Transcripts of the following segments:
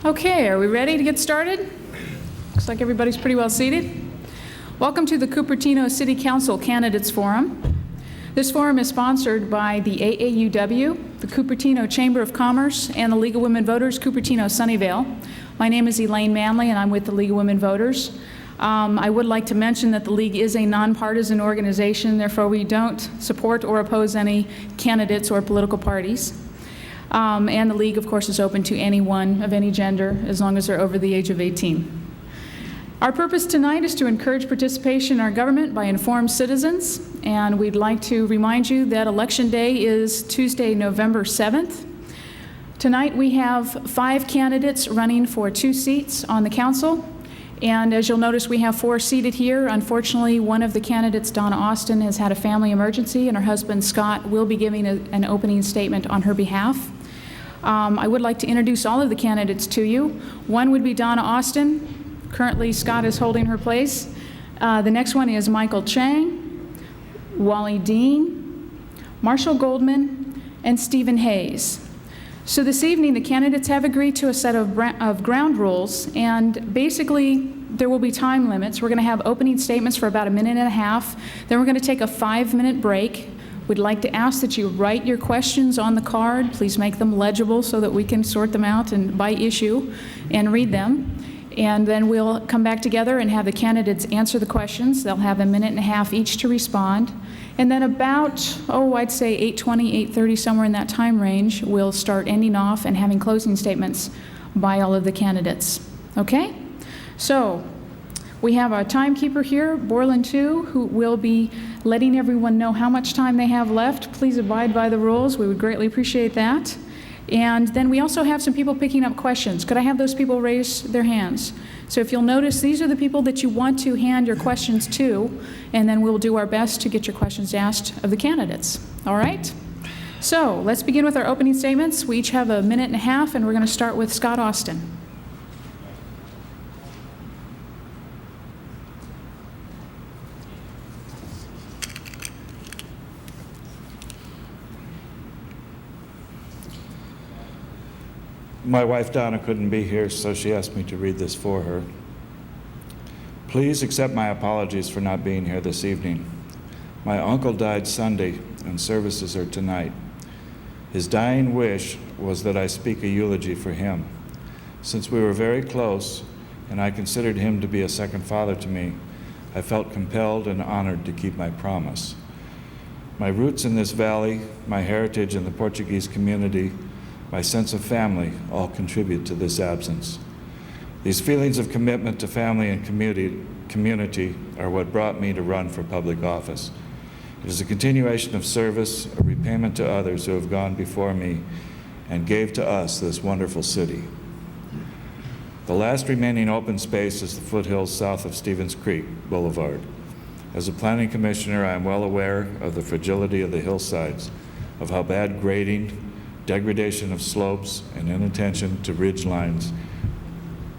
Okay, are we ready to get started? Looks like everybody's pretty well seated. Welcome to the Cupertino City Council Candidates Forum. This forum is sponsored by the AAUW, the Cupertino Chamber of Commerce, and the League of Women Voters, Cupertino Sunnyvale. My name is Elaine Manley, and I'm with the League of Women Voters. I would like to mention that the League is a nonpartisan organization, therefore we don't support or oppose any candidates or political parties. And the League, of course, is open to anyone of any gender as long as they're over the age of 18. Our purpose tonight is to encourage participation in our government by informed citizens, and we'd like to remind you that Election Day is Tuesday, November 7th. Tonight we have 5 candidates running for 2 seats on the council, and as you'll notice, we have 4 seated here. Unfortunately, one of the candidates, Donna Austin, has had a family emergency, and her husband, Scott, will be giving an opening statement on her behalf. I would like to introduce all of the candidates to you. One would be Donna Austin. Currently, Scott is holding her place. The next one is Michael Chang, Wally Dean, Marshall Goldman, and Steven Haze. So this evening, the candidates have agreed to a set of ground rules, and basically, there will be time limits. We're going to have opening statements for about 1.5 minutes. Then we're going to take a 5-minute break. We'd like to ask that you write your questions on the card. Please make them legible so that we can sort them out and by issue and read them. And then we'll come back together and have the candidates answer the questions. They'll have 1.5 minutes each to respond. And then about, I'd say 8:20, 8:30, somewhere in that time range, we'll start ending off and having closing statements by all of the candidates. Okay? So we have our timekeeper here, Borland 2, who will be letting everyone know how much time they have left. Please abide by the rules. We would greatly appreciate that. And then we also have some people picking up questions. Could I have those people raise their hands? So if you'll notice, these are the people that you want to hand your questions to, and then we'll do our best to get your questions asked of the candidates. All right? So let's begin with our opening statements. We each have 1.5 minutes, and we're going to start with Scott Austin. My wife Donna couldn't be here, so she asked me to read this for her. Please accept my apologies for not being here this evening. My uncle died Sunday, and services are tonight. His dying wish was that I speak a eulogy for him. Since we were very close, and I considered him to be a second father to me, I felt compelled and honored to keep my promise. My roots in this valley, my heritage in the Portuguese community, my sense of family all contribute to this absence. These feelings of commitment to family and community are what brought me to run for public office. It is a continuation of service, a repayment to others who have gone before me and gave to us this wonderful city. The last remaining open space is the foothills south of Stevens Creek Boulevard. As a planning commissioner, I am well aware of the fragility of the hillsides, of how bad grading, degradation of slopes, and inattention to ridge lines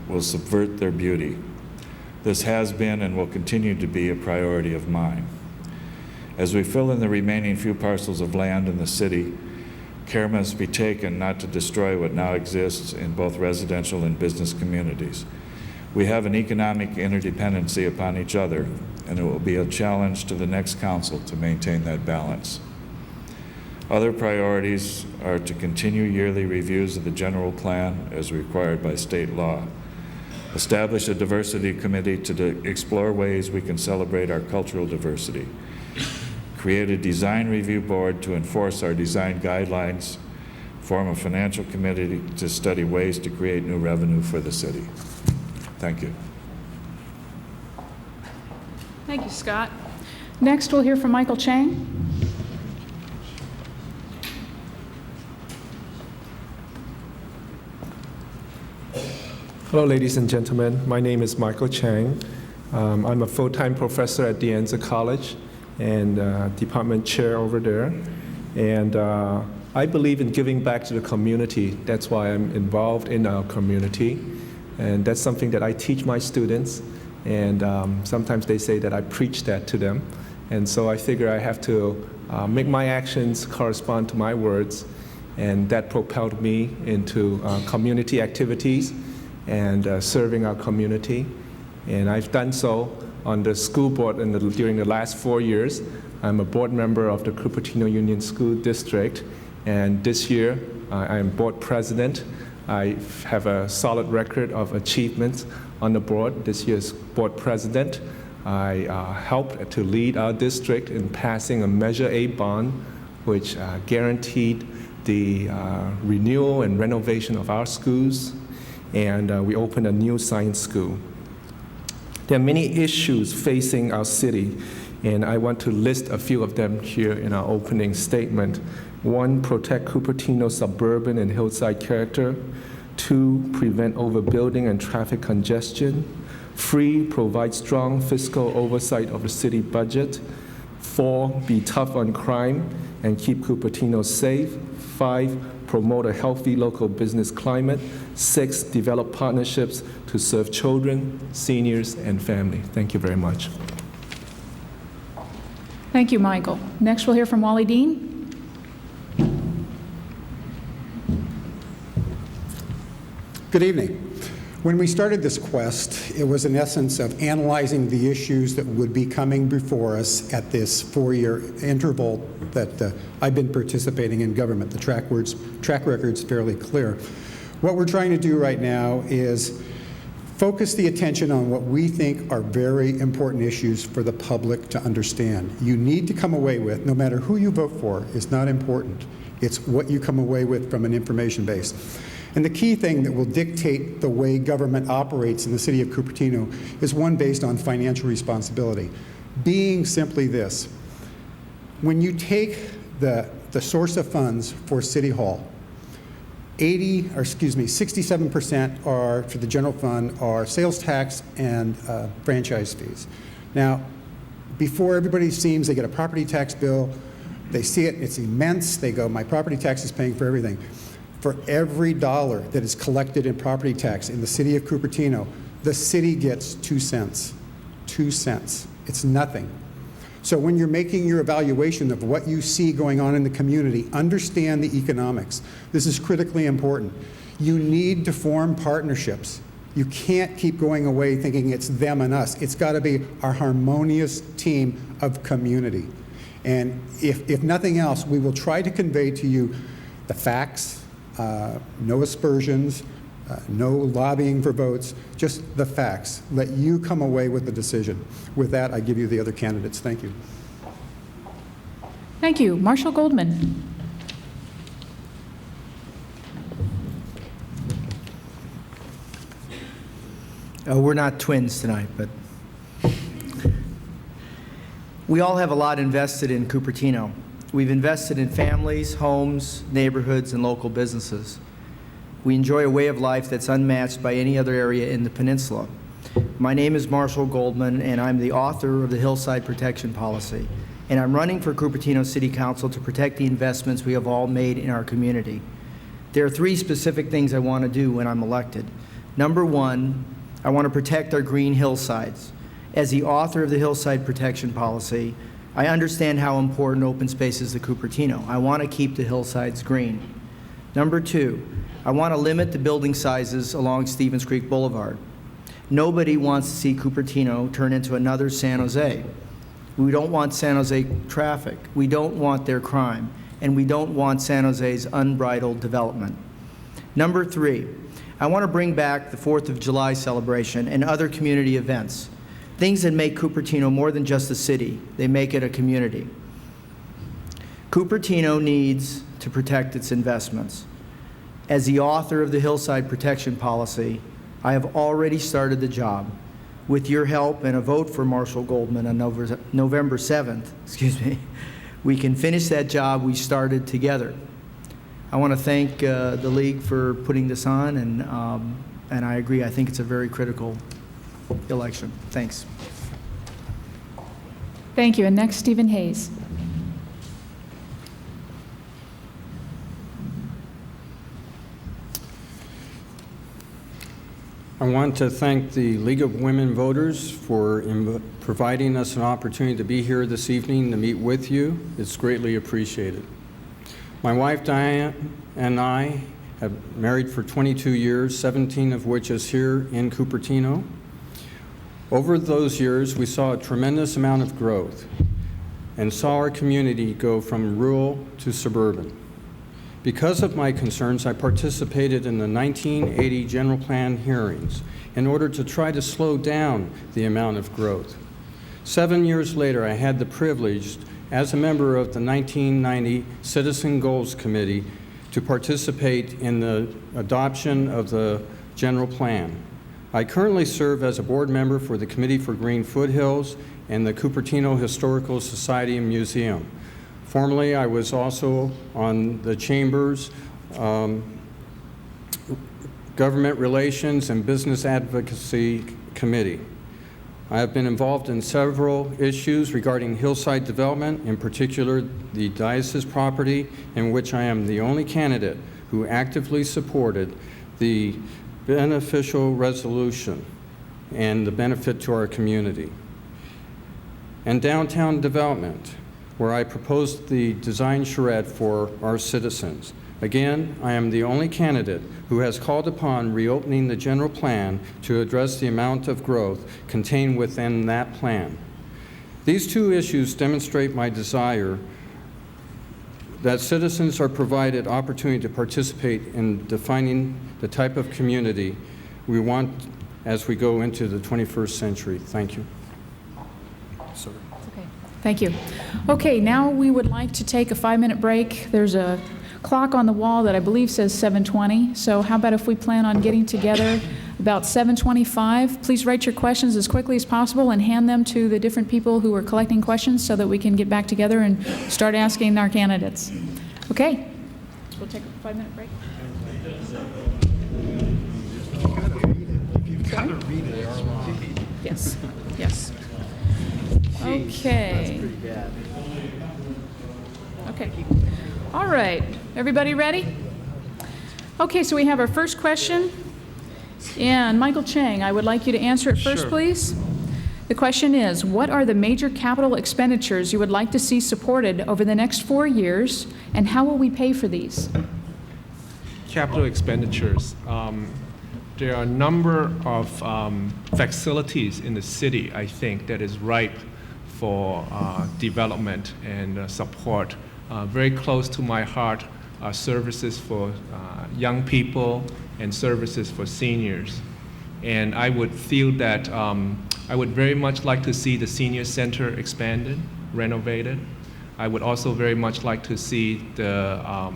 will subvert their beauty. This has been and will continue to be a priority of mine. As we fill in the remaining few parcels of land in the city, care must be taken not to destroy what now exists in both residential and business communities. We have an economic interdependency upon each other, and it will be a challenge to the next council to maintain that balance. Other priorities are to continue yearly reviews of the general plan as required by state law, establish a diversity committee to explore ways we can celebrate our cultural diversity, create a design review board to enforce our design guidelines, form a financial committee to study ways to create new revenue for the city. Thank you. Thank you, Scott. Next, we'll hear from Michael Chang. Hello, ladies and gentlemen. My name is Michael Chang. I'm a full-time professor at De Anza College and department chair over there. And I believe in giving back to the community. That's why I'm involved in our community. And that's something that I teach my students. And sometimes they say that I preach that to them. And so I figure I have to make my actions correspond to my words. And that propelled me into community activities. and serving our community. And I've done so on the school board during the last 4 years. I'm a board member of the Cupertino Union School District, and this year I am board president. I have a solid record of achievements on the board. This year's board president, I helped to lead our district in passing a Measure A bond, which guaranteed the renewal and renovation of our schools, and we opened a new science school. There are many issues facing our city, and I want to list a few of them here in our opening statement. 1, protect Cupertino's suburban and hillside character. 2, prevent overbuilding and traffic congestion. 3, provide strong fiscal oversight of the city budget. 4, be tough on crime and keep Cupertino safe. 5, promote a healthy local business climate. 6, develop partnerships to serve children, seniors, and family. Thank you very much. Thank you, Michael. Next, we'll hear from Wally Dean. Good evening. When we started this quest, it was in essence of analyzing the issues that would be coming before us at this 4-year interval that I've been participating in government. The track record's fairly clear. What we're trying to do right now is focus the attention on what we think are very important issues for the public to understand. You need to come away with, no matter who you vote for, is not important. It's what you come away with from an information base. And the key thing that will dictate the way government operates in the city of Cupertino is one based on financial responsibility, being simply this. When you take the source of funds for City Hall, 67% are for the general fund are sales tax and franchise fees. Now, before everybody seems, they get a property tax bill, they see it, it's immense, they go, my property tax is paying for everything. For every dollar that is collected in property tax in the city of Cupertino, the city gets 2 cents. 2 cents. It's nothing. So when you're making your evaluation of what you see going on in the community, understand the economics. This is critically important. You need to form partnerships. You can't keep going away thinking it's them and us. It's got to be our harmonious team of community. And if nothing else, we will try to convey to you the facts, no aspersions, no lobbying for votes, just the facts. Let you come away with the decision. With that, I give you the other candidates. Thank you. Thank you. Marshall Goldman. We're not twins tonight, but we all have a lot invested in Cupertino. We've invested in families, homes, neighborhoods, and local businesses. We enjoy a way of life that's unmatched by any other area in the peninsula. My name is Marshall Goldman, and I'm the author of the Hillside Protection Policy. And I'm running for Cupertino City Council to protect the investments we have all made in our community. There are 3 specific things I want to do when I'm elected. Number 1, I want to protect our green hillsides. As the author of the Hillside Protection Policy, I understand how important open space is to Cupertino. I want to keep the hillsides green. Number 2, I want to limit the building sizes along Stevens Creek Boulevard. Nobody wants to see Cupertino turn into another San Jose. We don't want San Jose traffic. We don't want their crime. And we don't want San Jose's unbridled development. Number 3, I want to bring back the 4th of July celebration and other community events. Things that make Cupertino more than just a city. They make it a community. Cupertino needs to protect its investments. As the author of the Hillside Protection Policy, I have already started the job. With your help and a vote for Marshall Goldman on November 7th, we can finish that job we started together. I want to thank the League for putting this on, and I agree, I think it's a very critical election. Thanks. Thank you. And next, Steven Haze. I want to thank the League of Women Voters for providing us an opportunity to be here this evening to meet with you. It's greatly appreciated. My wife Diane and I have married for 22 years, 17 of which is here in Cupertino. Over those years, we saw a tremendous amount of growth and saw our community go from rural to suburban. Because of my concerns, I participated in the 1980 general plan hearings in order to try to slow down the amount of growth. 7 years later, I had the privilege, as a member of the 1990 Citizen Goals Committee, to participate in the adoption of the general plan. I currently serve as a board member for the Committee for Green Foothills and the Cupertino Historical Society and Museum. Formerly, I was also on the Chamber's Government Relations and Business Advocacy Committee. I have been involved in several issues regarding hillside development, in particular the diocese property, in which I am the only candidate who actively supported the beneficial resolution and the benefit to our community. And downtown development, where I proposed the design charrette for our citizens. Again, I am the only candidate who has called upon reopening the general plan to address the amount of growth contained within that plan. These two issues demonstrate my desire that citizens are provided opportunity to participate in defining the type of community we want as we go into the 21st century. Thank you. Sorry. Okay. Thank you. Okay, now we would like to take a 5-minute break. There's a clock on the wall that I believe says 7:20. So how about if we plan on getting together about 7:25? Please write your questions as quickly as possible and hand them to the different people who are collecting questions so that we can get back together and start asking our candidates. Okay, we'll take a 5-minute break. You've got to read it. Yes, yes. Okay. That's pretty bad. Okay. All right. Everybody ready? Okay, so we have our first question. And Michael Chang, I would like you to answer it first, please. The question is, what are the major capital expenditures you would like to see supported over the next 4 years, and how will we pay for these? Capital expenditures. There are a number of facilities in the city, I think, that is ripe for development and support. Very close to my heart are services for young people and services for seniors. And I would feel that I would very much like to see the senior center expanded, renovated. I would also very much like to see the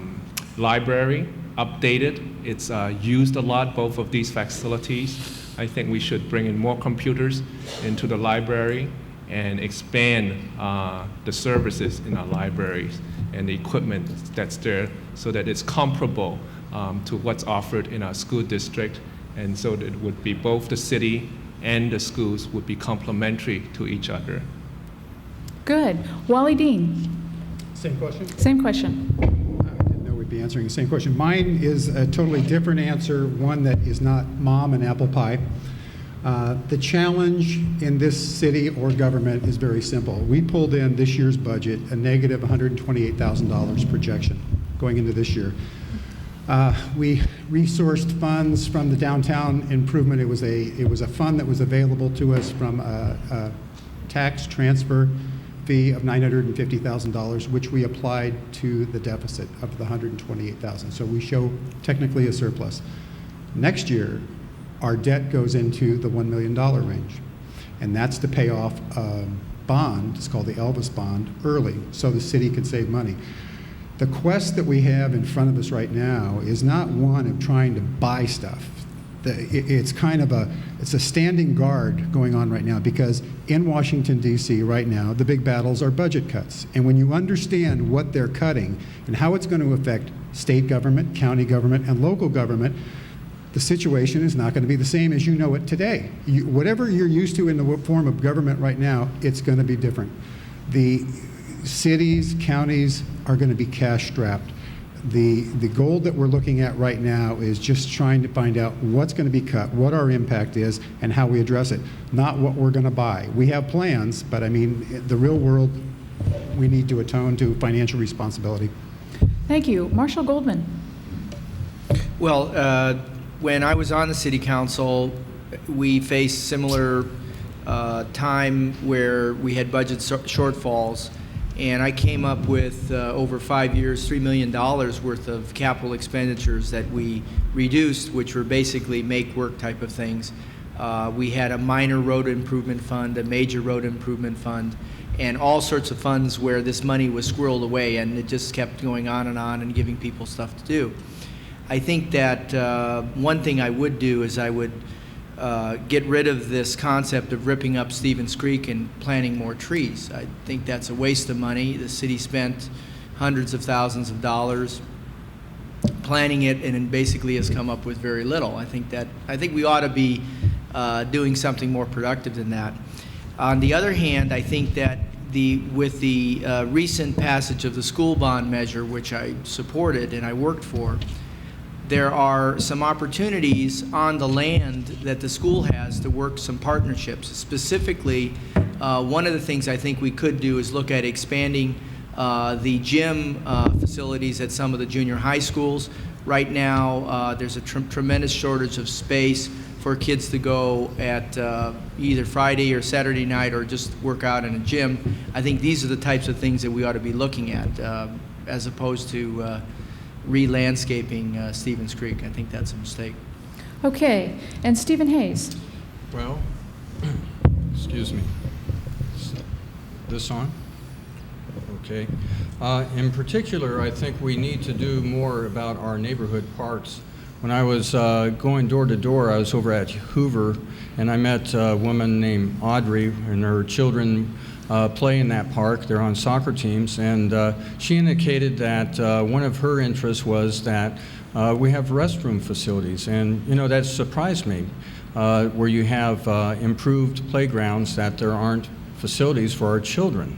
library updated. It's used a lot, both of these facilities. I think we should bring in more computers into the library and expand the services in our libraries and the equipment that's there so that it's comparable to what's offered in our school district, and so that it would be both the city and the schools would be complementary to each other. Good. Wally Dean. Same question? Same question. I didn't know we'd be answering the same question. Mine is a totally different answer, one that is not mom and apple pie. The challenge in this city or government is very simple. We pulled in this year's budget a negative $128,000 projection going into this year. We resourced funds from the downtown improvement. It was a fund that was available to us from a tax transfer fee of $950,000, which we applied to the deficit of the $128,000. So we show technically a surplus. Next year, our debt goes into the $1 million range, and that's to pay off a bond. It's called the Elvis bond early, so the city can save money. The quest that we have in front of us right now is not one of trying to buy stuff. It's kind of it's a standing guard going on right now, because in Washington, D.C. right now, the big battles are budget cuts. And when you understand what they're cutting and how it's going to affect state government, county government, and local government, the situation is not going to be the same as you know it today. Whatever you're used to in the form of government right now, it's going to be different. The cities, counties are going to be cash strapped. The goal that we're looking at right now is just trying to find out what's going to be cut, what our impact is, and how we address it, not what we're going to buy. We have plans, but I mean, the real world, we need to atone to financial responsibility. Thank you. Marshall Goldman. Well, when I was on the city council, we faced similar time where we had budget shortfalls, and I came up with over 5 years, $3 million worth of capital expenditures that we reduced, which were basically make work type of things. We had a minor road improvement fund, a major road improvement fund, and all sorts of funds where this money was squirreled away, and it just kept going on and giving people stuff to do. I think that one thing I would do is I would get rid of this concept of ripping up Stevens Creek and planting more trees. I think that's a waste of money. The city spent hundreds of thousands of dollars planning it, and it basically has come up with very little. I think we ought to be doing something more productive than that. On the other hand, I think that with the recent passage of the school bond measure, which I supported and I worked for, there are some opportunities on the land that the school has to work some partnerships. Specifically, one of the things I think we could do is look at expanding the gym facilities at some of the junior high schools. Right now, there's a tremendous shortage of space for kids to go at either Friday or Saturday night or just work out in a gym. I think these are the types of things that we ought to be looking at as opposed to re-landscaping Stevens Creek. I think that's a mistake. Okay, and Steven Haze. Well, excuse me. Is this on? Okay. In particular, I think we need to do more about our neighborhood parks. When I was going door to door, I was over at Hoover, and I met a woman named Audrey, and her children play in that park. They're on soccer teams, and she indicated that one of her interests was that we have restroom facilities, and that surprised me, where you have improved playgrounds, that there aren't facilities for our children.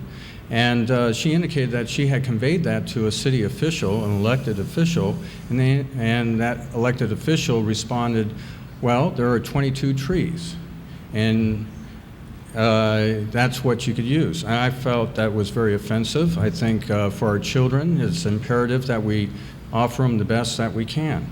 And she indicated that she had conveyed that to a city official, an elected official, and that elected official responded, well, there are 22 trees, and that's what you could use. I felt that was very offensive. I think for our children, it's imperative that we offer them the best that we can.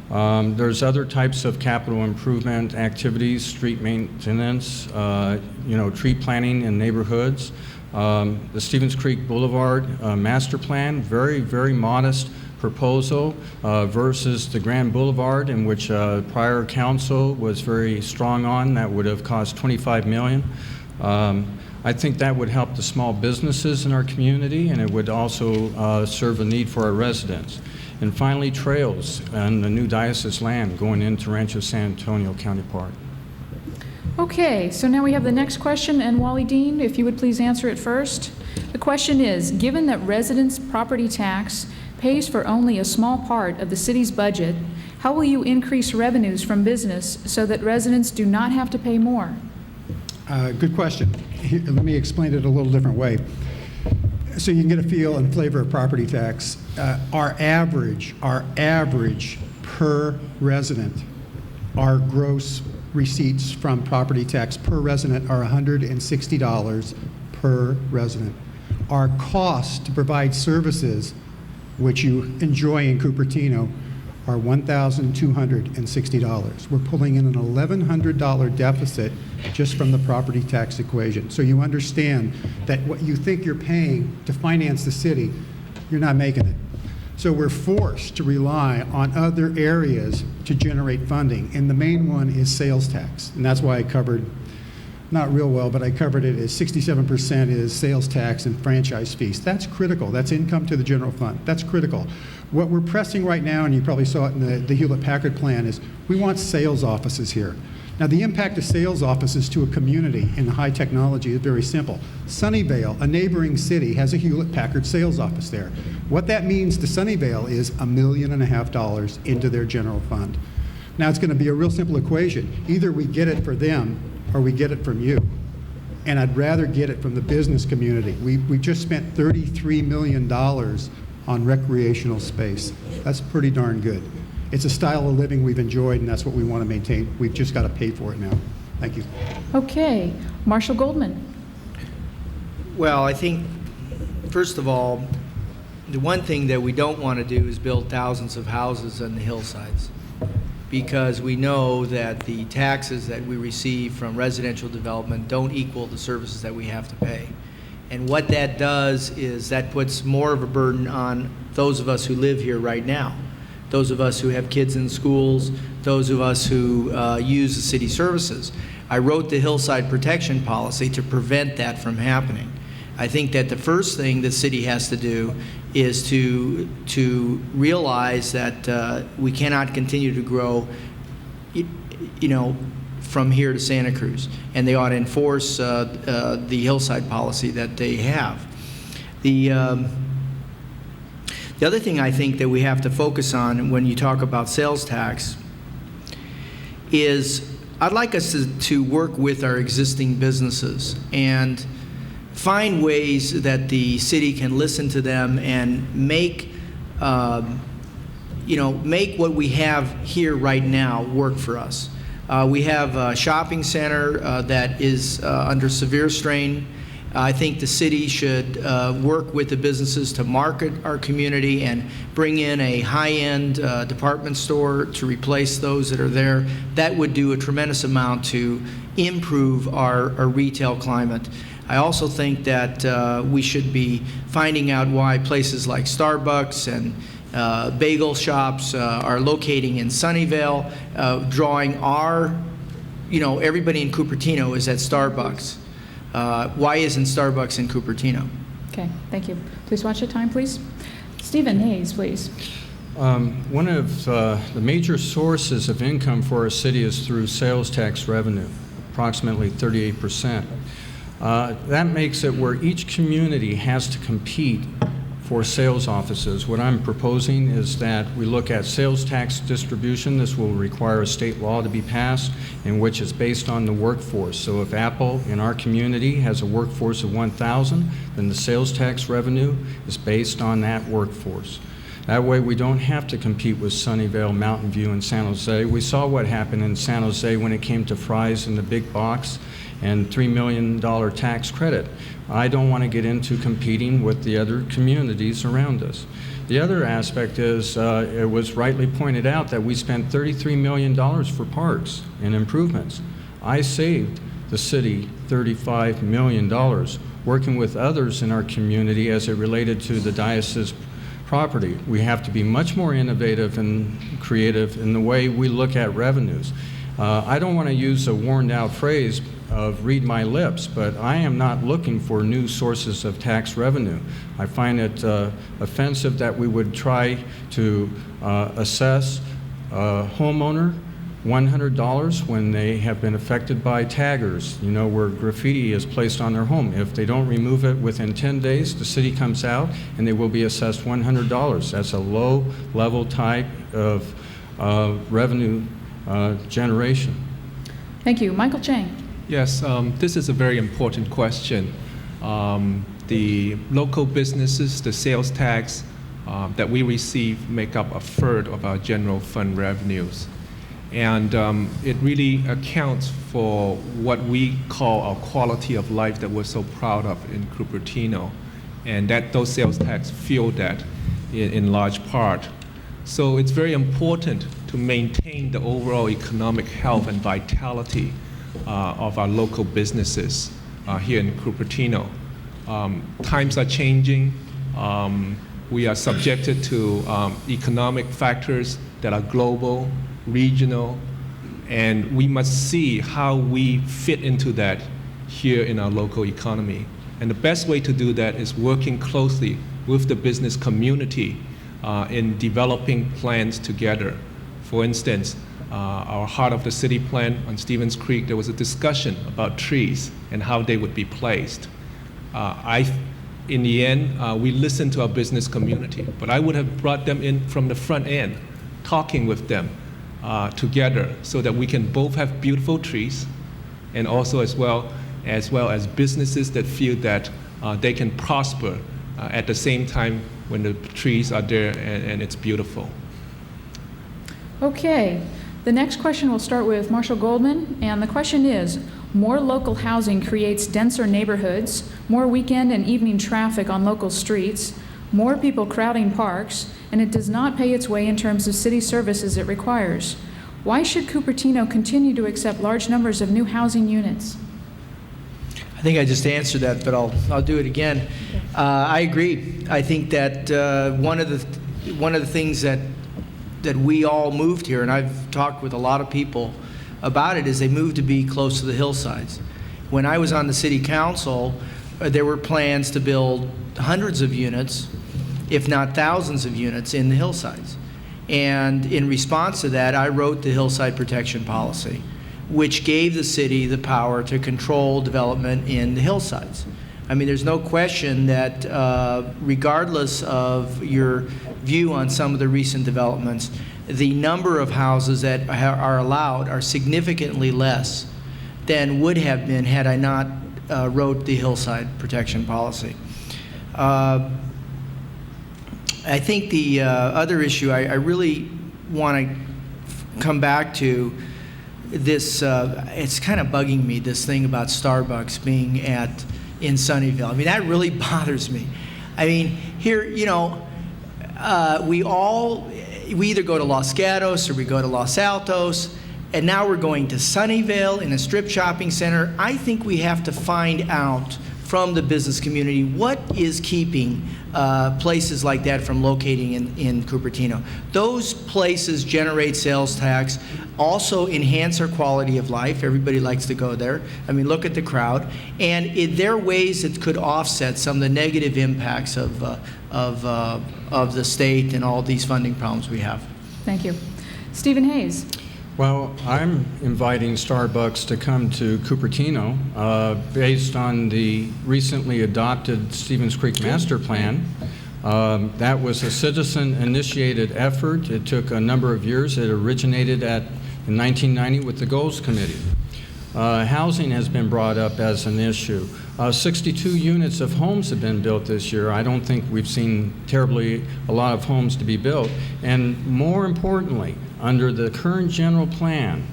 There's other types of capital improvement activities, street maintenance, tree planting in neighborhoods. The Stevens Creek Boulevard master plan, very, very modest proposal versus the Grand Boulevard, in which prior council was very strong on. That would have cost $25 million. I think that would help the small businesses in our community, and it would also serve a need for our residents. And finally, trails on the new diocese land going into Rancho San Antonio County Park. Okay, so now we have the next question, and Wally Dean, if you would please answer it first. The question is, given that residents' property tax pays for only a small part of the city's budget, how will you increase revenues from business so that residents do not have to pay more? Good question. Here, let me explain it a little different way, so you can get a feel and flavor of property tax. Our average per resident, our gross receipts from property tax per resident are $160 per resident. Our cost to provide services, which you enjoy in Cupertino, are $1,260. We're pulling in an $1,100 deficit just from the property tax equation. So you understand that what you think you're paying to finance the city, you're not making it. So we're forced to rely on other areas to generate funding, and the main one is sales tax. And that's why I covered, not real well, but I covered it as 67% is sales tax and franchise fees. That's critical. That's income to the general fund. That's critical. What we're pressing right now, and you probably saw it in the Hewlett-Packard plan, is we want sales offices here. Now, the impact of sales offices to a community in high technology is very simple. Sunnyvale, a neighboring city, has a Hewlett-Packard sales office there. What that means to Sunnyvale is $1.5 million into their general fund. Now, it's going to be a real simple equation. Either we get it for them or we get it from you. And I'd rather get it from the business community. We just spent $33 million on recreational space. That's pretty darn good. It's a style of living we've enjoyed, and that's what we want to maintain. We've just got to pay for it now. Thank you. Okay, Marshall Goldman. Well, I think, first of all, the one thing that we don't want to do is build thousands of houses on the hillsides, because we know that the taxes that we receive from residential development don't equal the services that we have to pay. And what that does is that puts more of a burden on those of us who live here right now, those of us who have kids in schools, those of us who use the city services. I wrote the hillside protection policy to prevent that from happening. I think that the first thing the city has to do is to realize that we cannot continue to grow, from here to Santa Cruz, and they ought to enforce the hillside policy that they have. The other thing I think that we have to focus on when you talk about sales tax is I'd like us to work with our existing businesses and find ways that the city can listen to them and make make what we have here right now work for us. We have a shopping center that is under severe strain. I think the city should work with the businesses to market our community and bring in a high-end department store to replace those that are there. That would do a tremendous amount to improve our retail climate. I also think that we should be finding out why places like Starbucks and bagel shops are locating in Sunnyvale, drawing our, everybody in Cupertino is at Starbucks. Why isn't Starbucks in Cupertino? Okay, thank you. Please watch your time, please. Steven Haze, please. One of the major sources of income for our city is through sales tax revenue, approximately 38%. That makes it where each community has to compete for sales offices. What I'm proposing is that we look at sales tax distribution. This will require a state law to be passed, in which is based on the workforce. So if Apple in our community has a workforce of 1,000, then the sales tax revenue is based on that workforce. That way we don't have to compete with Sunnyvale, Mountain View, and San Jose. We saw what happened in San Jose when it came to fries in the big box and $3 million tax credit. I don't want to get into competing with the other communities around us. The other aspect is, it was rightly pointed out that we spent $33 million for parks and improvements. I saved the city $35 million working with others in our community as it related to the diocese property. We have to be much more innovative and creative in the way we look at revenues. I don't want to use a worn out phrase of read my lips, but I am not looking for new sources of tax revenue. I find it offensive that we would try to assess a homeowner $100 when they have been affected by taggers, where graffiti is placed on their home. If they don't remove it within 10 days, the city comes out and they will be assessed $100. That's a low-level type of revenue generation. Thank you. Michael Chang. Yes, this is a very important question. The local businesses, the sales tax that we receive make up a third of our general fund revenues. And it really accounts for what we call our quality of life that we're so proud of in Cupertino. And that those sales tax fuel that in large part. So it's very important to maintain the overall economic health and vitality of our local businesses here in Cupertino. Times are changing. We are subjected to economic factors that are global, regional, and we must see how we fit into that here in our local economy. And the best way to do that is working closely with the business community in developing plans together. For instance, our Heart of the City plan on Stevens Creek, there was a discussion about trees and how they would be placed. In the end, we listened to our business community, but I would have brought them in from the front end, talking with them together so that we can both have beautiful trees and also as well as businesses that feel that they can prosper at the same time when the trees are there and it's beautiful. Okay. The next question will start with Marshall Goldman, and the question is, more local housing creates denser neighborhoods, more weekend and evening traffic on local streets, more people crowding parks, and it does not pay its way in terms of city services it requires. Why should Cupertino continue to accept large numbers of new housing units? I think I just answered that, but I'll do it again. I agree. I think that one of the things that we all moved here, and I've talked with a lot of people about it, is they moved to be close to the hillsides. When I was on the city council, there were plans to build hundreds of units, if not thousands of units, in the hillsides. And in response to that, I wrote the hillside protection policy, which gave the city the power to control development in the hillsides. I mean, there's no question that regardless of your view on some of the recent developments, the number of houses that are allowed are significantly less than would have been had I not wrote the hillside protection policy. I think the other issue I really want to come back to, this, it's kind of bugging me, this thing about Starbucks being in Sunnyvale. I mean, that really bothers me. I mean, here, you know, we either go to Los Gatos or we go to Los Altos, and now we're going to Sunnyvale in a strip shopping center. I think we have to find out from the business community what is keeping places like that from locating in Cupertino. Those places generate sales tax, also enhance our quality of life. Everybody likes to go there. I mean, look at the crowd. And there are ways that could offset some of the negative impacts of the state and all these funding problems we have. Thank you. Steven Haze. Well, I'm inviting Starbucks to come to Cupertino based on the recently adopted Stevens Creek Master Plan. That was a citizen-initiated effort. It took a number of years. It originated in 1990 with the Goals Committee. Housing has been brought up as an issue. 62 units of homes have been built this year. I don't think we've seen terribly a lot of homes to be built. And more importantly, under the current general plan,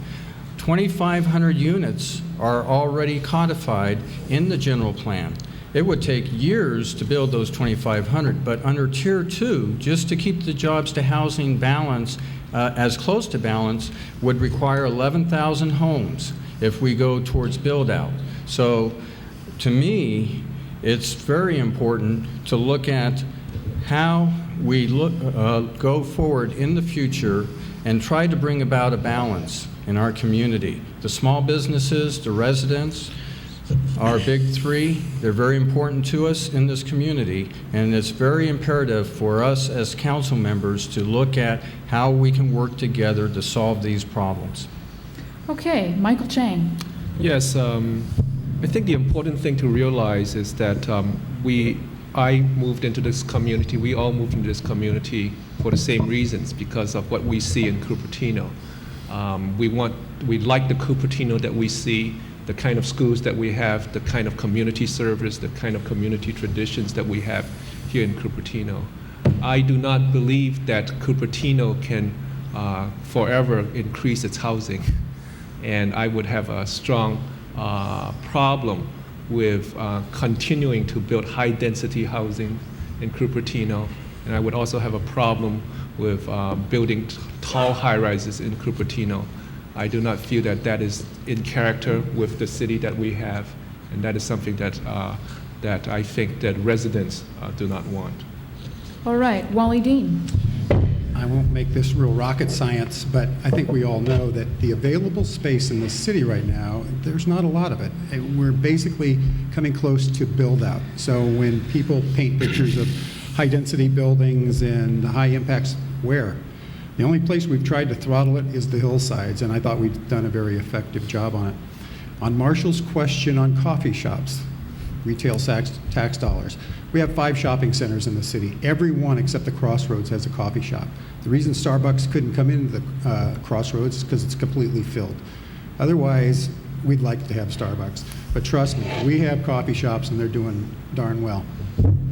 2,500 units are already codified in the general plan. It would take years to build those 2,500, but under Tier 2, just to keep the jobs to housing balance as close to balance, would require 11,000 homes if we go towards build-out. So to me, it's very important to look at how we go forward in the future and try to bring about a balance in our community. The small businesses, the residents, our big three, they're very important to us in this community, and it's very imperative for us as council members to look at how we can work together to solve these problems. Okay, Michael Chang. Yes, I think the important thing to realize is that I moved into this community, we all moved into this community for the same reasons, because of what we see in Cupertino. We like the Cupertino that we see, the kind of schools that we have, the kind of community service, the kind of community traditions that we have here in Cupertino. I do not believe that Cupertino can forever increase its housing, and I would have a strong problem with continuing to build high-density housing in Cupertino, and I would also have a problem with building tall high-rises in Cupertino. I do not feel that that is in character with the city that we have, and that is something that that I think that residents do not want. All right, Wally Dean. I won't make this real rocket science, but I think we all know that the available space in the city right now, there's not a lot of it. We're basically coming close to build out. So when people paint pictures of high-density buildings and high impacts, where? The only place we've tried to throttle it is the hillsides, and I thought we've done a very effective job on it. On Marshall's question on coffee shops, retail tax dollars, we have 5 shopping centers in the city. Every one except the Crossroads has a coffee shop. The reason Starbucks couldn't come into the Crossroads is because it's completely filled. Otherwise, we'd like to have Starbucks. But trust me, we have coffee shops and they're doing darn well.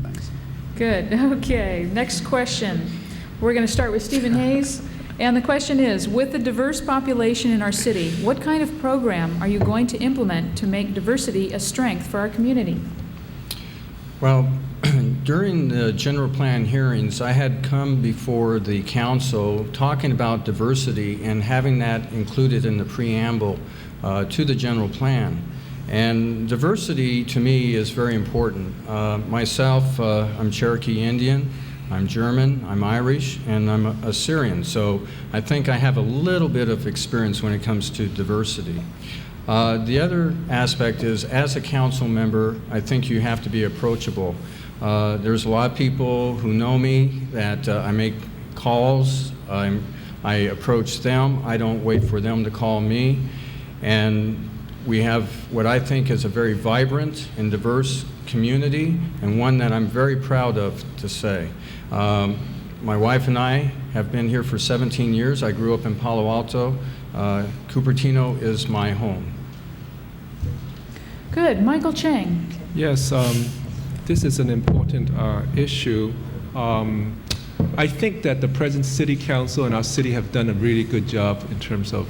Thanks. Good. Okay, next question. We're going to start with Steven Haze. And the question is, with the diverse population in our city, what kind of program are you going to implement to make diversity a strength for our community? Well, During the general plan hearings, I had come before the council talking about diversity and having that included in the preamble to the general plan. And diversity to me is very important. Myself, I'm Cherokee Indian, I'm German, I'm Irish, and I'm Assyrian. So I think I have a little bit of experience when it comes to diversity. The other aspect is, as a council member, I think you have to be approachable. There's a lot of people who know me that I make calls, I approach them, I don't wait for them to call me, and we have what I think is a very vibrant and diverse community, and one that I'm very proud of to say. My wife and I have been here for 17 years. I grew up in Palo Alto. Cupertino is my home. Good. Michael Chang. Yes, this is an important issue. I think that the present City Council and our city have done a really good job in terms of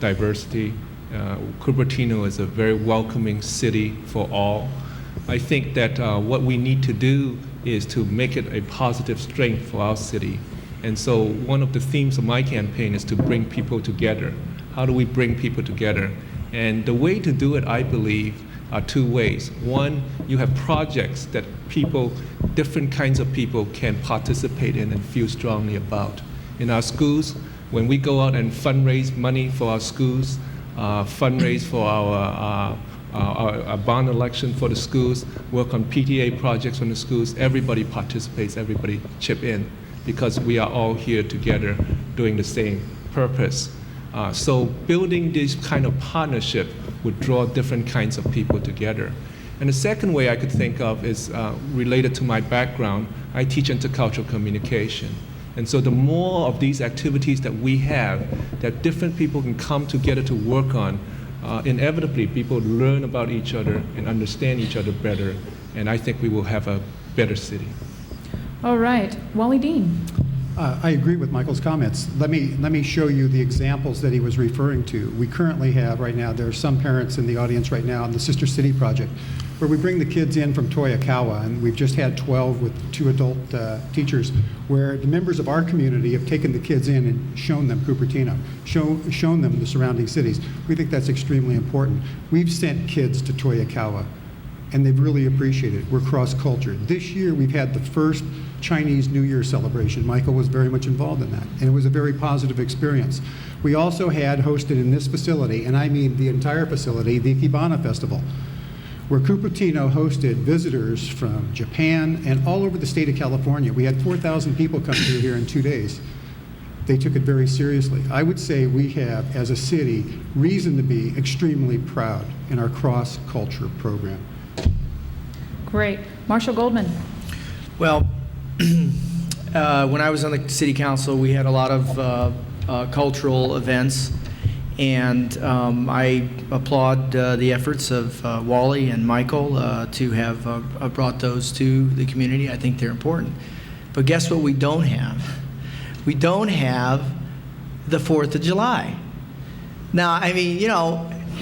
diversity. Cupertino is a very welcoming city for all. I think that what we need to do is to make it a positive strength for our city. And so one of the themes of my campaign is to bring people together. How do we bring people together? And the way to do it, I believe, are two ways. One, you have projects that people, different kinds of people can participate in and feel strongly about. In our schools, when we go out and fundraise money for our schools, fundraise for our bond election for the schools, work on PTA projects from the schools, everybody participates, everybody chip in, because we are all here together doing the same purpose. So building this kind of partnership would draw different kinds of people together. And the second way I could think of is related to my background. I teach intercultural communication. And so the more of these activities that we have, that different people can come together to work on, inevitably people learn about each other and understand each other better. And I think we will have a better city. All right. Wally Dean. I agree with Michael's comments. Let me show you the examples that he was referring to. We currently have right now, there are some parents in the audience right now on the Sister City project, where we bring the kids in from Toyokawa, and we've just had 12 with 2 adult teachers, where the members of our community have taken the kids in and shown them Cupertino, shown them the surrounding cities. We think that's extremely important. We've sent kids to Toyokawa, and they've really appreciated it. We're cross-cultured. This year, we've had the first Chinese New Year celebration. Michael was very much involved in that, and it was a very positive experience. We also had hosted in this facility, and I mean the entire facility, the Ikebana Festival, where Cupertino hosted visitors from Japan and all over the state of California. We had 4,000 people come through here in 2 days. They took it very seriously. I would say we have, as a city, reason to be extremely proud in our cross-culture program. Great. Marshall Goldman. Well, when I was on the city council, we had a lot of cultural events, and I applaud the efforts of Wally and Michael to have brought those to the community. I think they're important. But guess what we don't have? We don't have the 4th of July. Now, I mean, you know,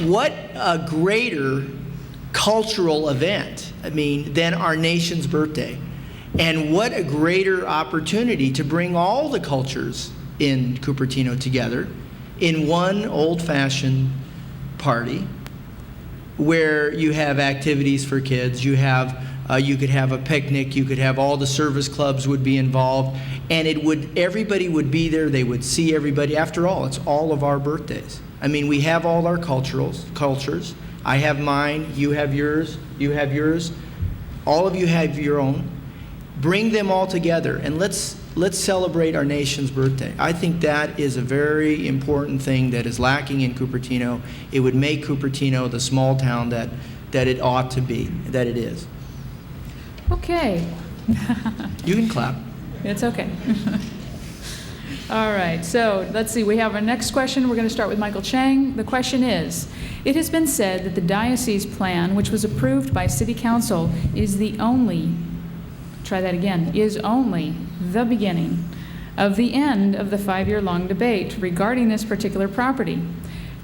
what a greater cultural event, I mean, than our nation's birthday. And what a greater opportunity to bring all the cultures in Cupertino together in one old-fashioned party where you have activities for kids, you could have a picnic, you could have all the service clubs would be involved, and everybody would be there, they would see everybody. After all, it's all of our birthdays. I mean, we have all our cultures. I have mine, you have yours, all of you have your own. Bring them all together and let's celebrate our nation's birthday. I think that is a very important thing that is lacking in Cupertino. It would make Cupertino the small town that it ought to be, that it is. Okay. You can clap. It's okay. All right, so let's see. We have our next question. We're going to start with Michael Chang. The question is, it has been said that the diocese plan, which was approved by City Council, is only the beginning of the end of the 5-year-long debate regarding this particular property.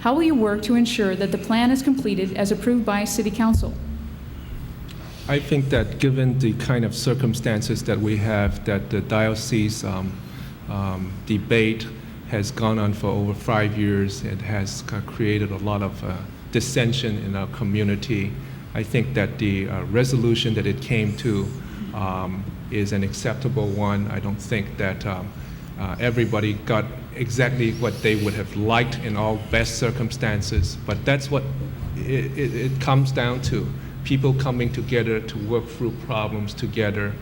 How will you work to ensure that the plan is completed as approved by City Council? I think that given the kind of circumstances that we have, that the diocese debate has gone on for over 5 years, it has created a lot of dissension in our community. I think that the resolution that it came to is an acceptable one. I don't think that everybody got exactly what they would have liked in all best circumstances, but that's what it comes down to. People coming together to work through problems together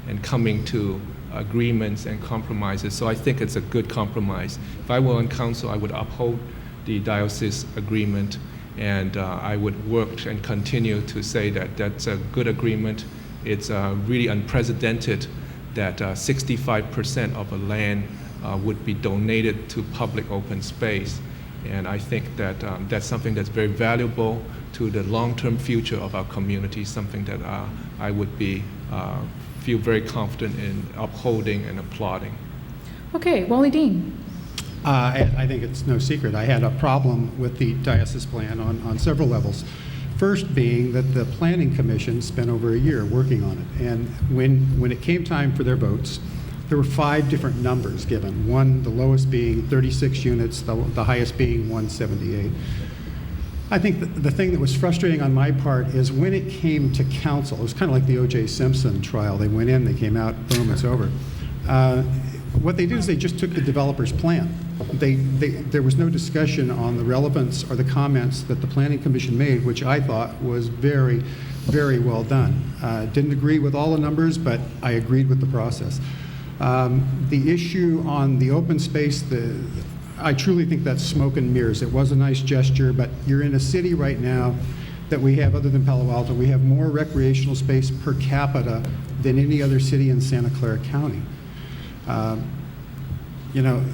and coming to agreements and compromises. So I think it's a good compromise. If I were on council, I would uphold the diocese agreement, and I would work and continue to say that that's a good agreement. It's really unprecedented that 65% of the land would be donated to public open space. And I think that that's something that's very valuable to the long-term future of our community, something that I would feel very confident in upholding and applauding. Okay, Wally Dean. I think it's no secret. I had a problem with the diocese plan on several levels. First being that the Planning Commission spent over a year working on it. And when it came time for their votes, there were 5 different numbers given. One, the lowest being 36 units, the highest being 178. I think the thing that was frustrating on my part is when it came to council, it was kind of like the O.J. Simpson trial. They went in, they came out, boom, it's over. What they did is they just took the developer's plan. There was no discussion on the relevance or the comments that the Planning Commission made, which I thought was very, very well done. Didn't agree with all the numbers, but I agreed with the process. The issue on the open space, I truly think that's smoke and mirrors. It was a nice gesture, but you're in a city right now that we have, other than Palo Alto, we have more recreational space per capita than any other city in Santa Clara County. You know,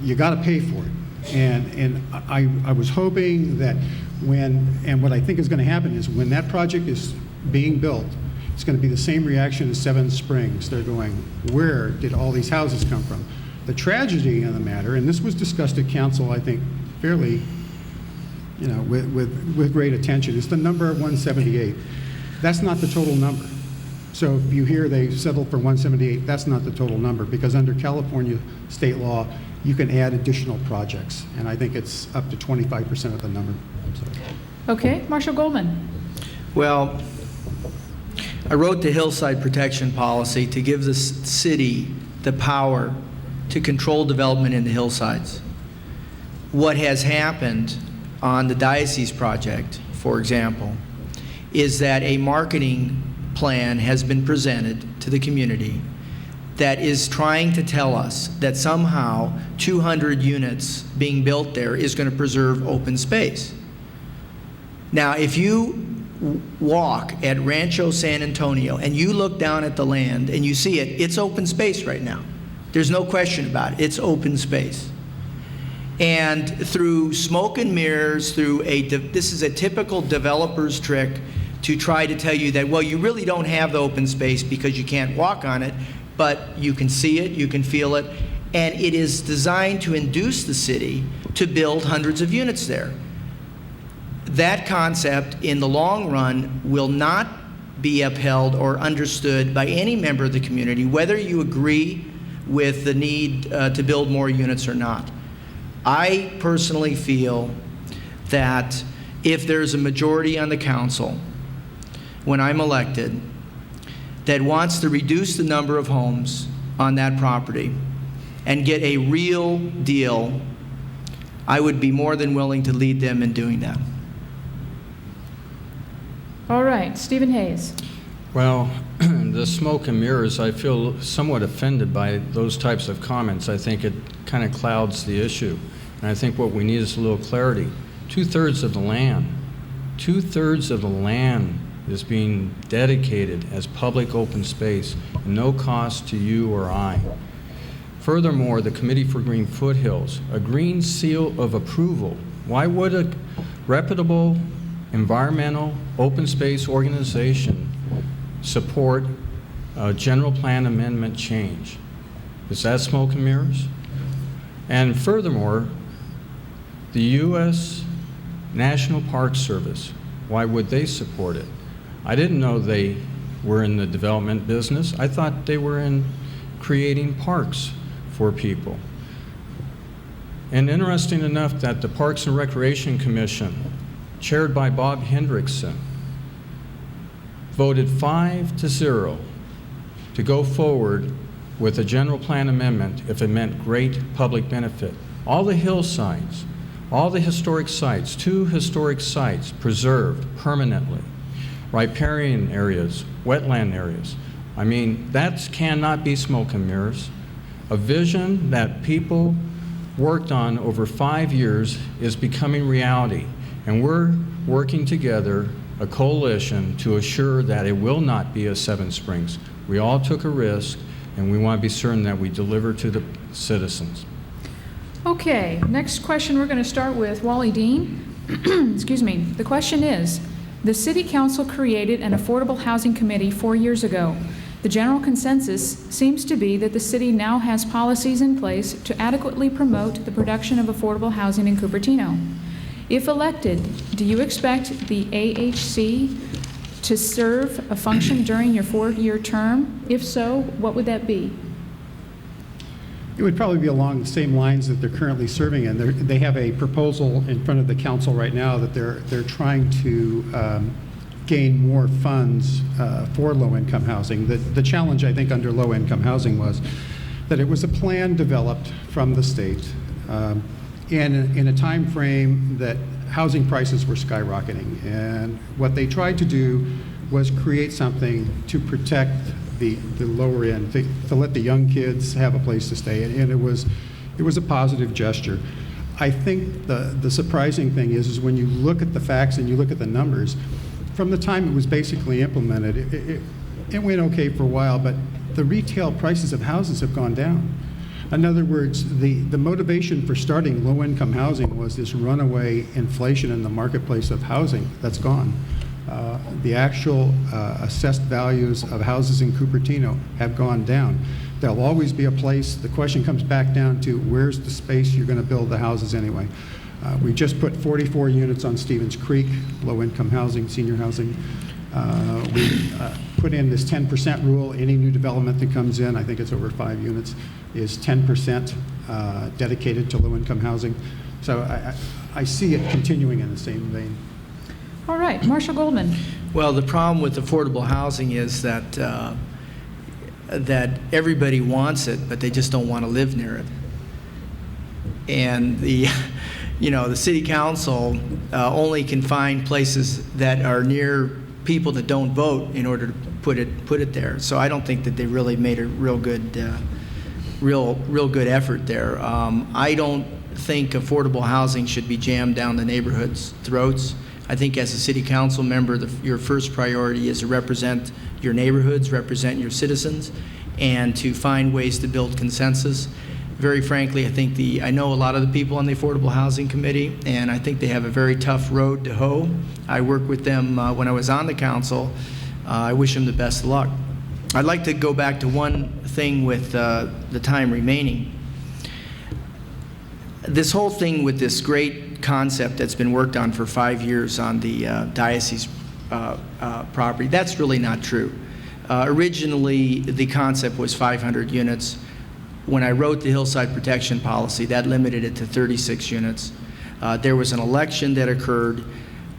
you got to pay for it. And I was hoping that and what I think is going to happen is when that project is being built, it's going to be the same reaction as Seven Springs. They're going, where did all these houses come from? The tragedy in the matter, and this was discussed at council, I think, fairly, you know, with great attention, is the number of 178. That's not the total number. So if you hear they settled for 178, that's not the total number, because under California state law, you can add additional projects, and I think it's up to 25% of the number. Okay, Marshall Goldman. Well, I wrote the hillside protection policy to give the city the power to control development in the hillsides. What has happened on the diocese project, for example, is that a marketing plan has been presented to the community that is trying to tell us that somehow 200 units being built there is going to preserve open space. Now, if you walk at Rancho San Antonio and you look down at the land and you see it, it's open space right now. There's no question about it. It's open space. And through smoke and mirrors, this is a typical developer's trick to try to tell you that, well, you really don't have the open space because you can't walk on it, but you can see it, you can feel it, and it is designed to induce the city to build hundreds of units there. That concept, in the long run, will not be upheld or understood by any member of the community, whether you agree with the need to build more units or not. I personally feel that if there's a majority on the council, when I'm elected, that wants to reduce the number of homes on that property and get a real deal, I would be more than willing to lead them in doing that. All right, Steven Haze. Well, the smoke and mirrors, I feel somewhat offended by those types of comments. I think it kind of clouds the issue. And I think what we need is a little clarity. 2/3 of the land is being dedicated as public open space, no cost to you or I. Furthermore, the Committee for Green Foothills, a green seal of approval. Why would a reputable environmental open space organization support a general plan amendment change? Is that smoke and mirrors? And furthermore, the U.S. National Park Service, why would they support it? I didn't know they were in the development business. I thought they were in creating parks for people. And interesting enough that the Parks and Recreation Commission, chaired by Bob Hendrickson, voted 5-0 to go forward with a general plan amendment if it meant great public benefit. All the hillsides, all the historic sites, 2 historic sites preserved permanently, riparian areas, wetland areas. I mean, that cannot be smoke and mirrors. A vision that people worked on over 5 years is becoming reality, and we're working together, a coalition, to assure that it will not be a Seven Springs. We all took a risk, and we want to be certain that we deliver to the citizens. Okay, next question, we're going to start with Wally Dean. Excuse me. The question is, the City Council created an affordable housing committee 4 years ago. The general consensus seems to be that the city now has policies in place to adequately promote the production of affordable housing in Cupertino. If elected, do you expect the AHC to serve a function during your 4-year term? If so, what would that be? It would probably be along the same lines that they're currently serving in. They have a proposal in front of the council right now that they're trying to gain more funds for low-income housing. The challenge, I think, under low-income housing was that it was a plan developed from the state in a time frame that housing prices were skyrocketing. And what they tried to do was create something to protect the lower end, to let the young kids have a place to stay. And it was a positive gesture. I think the surprising thing is when you look at the facts and you look at the numbers, from the time it was basically implemented, it went okay for a while, but the retail prices of houses have gone down. In other words, the motivation for starting low-income housing was this runaway inflation in the marketplace of housing that's gone. The actual assessed values of houses in Cupertino have gone down. There'll always be a place. The question comes back down to where's the space you're going to build the houses anyway. We just put 44 units on Stevens Creek, low-income housing, senior housing. We put in this 10% rule. Any new development that comes in, I think it's over 5 units, is 10% dedicated to low-income housing. So I see it continuing in the same vein. All right, Marshall Goldman. Well, the problem with affordable housing is that that everybody wants it, but they just don't want to live near it. And the city council only can find places that are near people that don't vote in order to put it there. So I don't think that they really made a real good effort there. I don't think affordable housing should be jammed down the neighborhood's throats. I think as a city council member, your first priority is to represent your neighborhoods, represent your citizens, and to find ways to build consensus. Very frankly, I know a lot of the people on the Affordable Housing Committee, and I think they have a very tough road to hoe. I worked with them when I was on the council. I wish them the best of luck. I'd like to go back to one thing with the time remaining. This whole thing with this great concept that's been worked on for 5 years on the diocese property, that's really not true. Originally, the concept was 500 units. When I wrote the hillside protection policy, that limited it to 36 units. There was an election that occurred.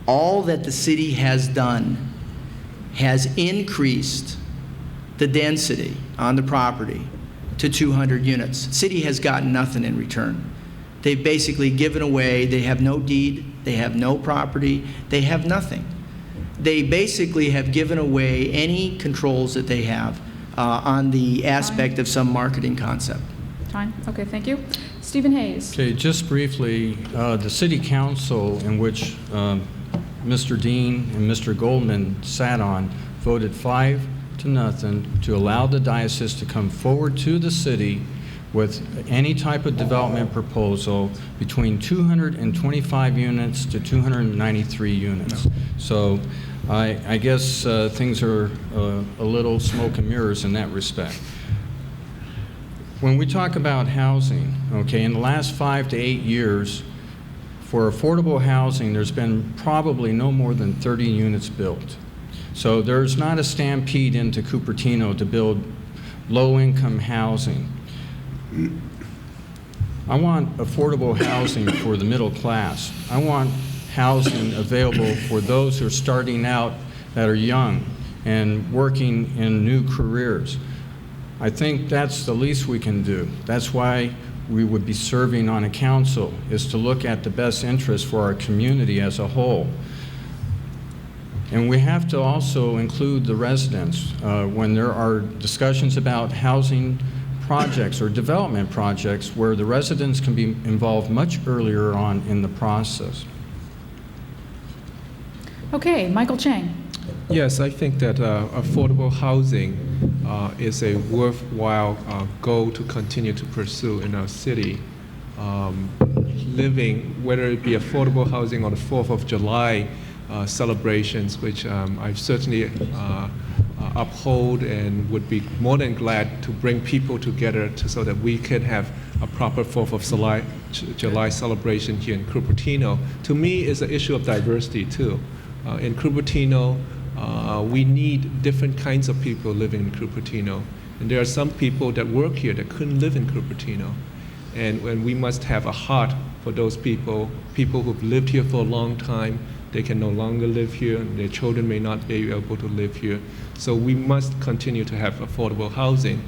All that the city has done has increased the density on the property to 200 units. The city has gotten nothing in return. They've basically given away, they have no deed, they have no property, they have nothing. They basically have given away any controls that they have on the aspect of some marketing concept. Time? Okay, thank you. Steven Haze. Okay, just briefly, the City Council in which Mr. Dean and Mr. Goldman sat on voted 5-0 to allow the diocese to come forward to the city with any type of development proposal between 225 units to 293 units. So I guess things are a little smoke and mirrors in that respect. When we talk about housing, okay, in the last 5 to 8 years, for affordable housing, there's been probably no more than 30 units built. So there's not a stampede into Cupertino to build low-income housing. I want affordable housing for the middle class. I want housing available for those who are starting out that are young and working in new careers. I think that's the least we can do. That's why we would be serving on a council, is to look at the best interest for our community as a whole. And we have to also include the residents when there are discussions about housing projects or development projects where the residents can be involved much earlier on in the process. Okay, Michael Chang. Yes, I think that affordable housing is a worthwhile goal to continue to pursue in our city. Living, whether it be affordable housing or the 4th of July celebrations, which I've certainly uphold and would be more than glad to bring people together so that we can have a proper 4th of July celebration here in Cupertino. To me, it's an issue of diversity too. In Cupertino, we need different kinds of people living in Cupertino. And there are some people that work here that couldn't live in Cupertino. And we must have a heart for those people who've lived here for a long time. They can no longer live here, and their children may not be able to live here. So we must continue to have affordable housing.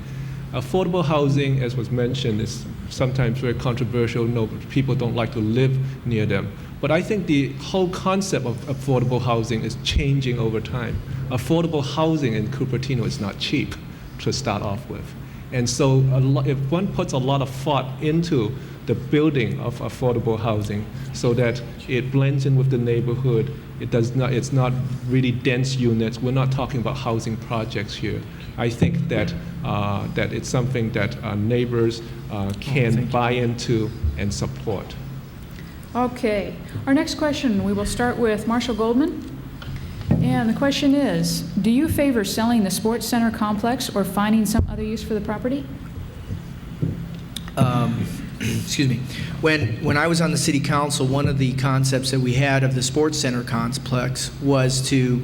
Affordable housing, as was mentioned, is sometimes very controversial. No, people don't like to live near them. But I think the whole concept of affordable housing is changing over time. Affordable housing in Cupertino is not cheap to start off with. And so if one puts a lot of thought into the building of affordable housing so that it blends in with the neighborhood, it's not really dense units. We're not talking about housing projects here. I think that that it's something that neighbors can buy into and support. Okay, our next question, we will start with Marshall Goldman. And the question is, do you favor selling the sports center complex or finding some other use for the property? Excuse me. When I was on the city council, one of the concepts that we had of the sports center complex was to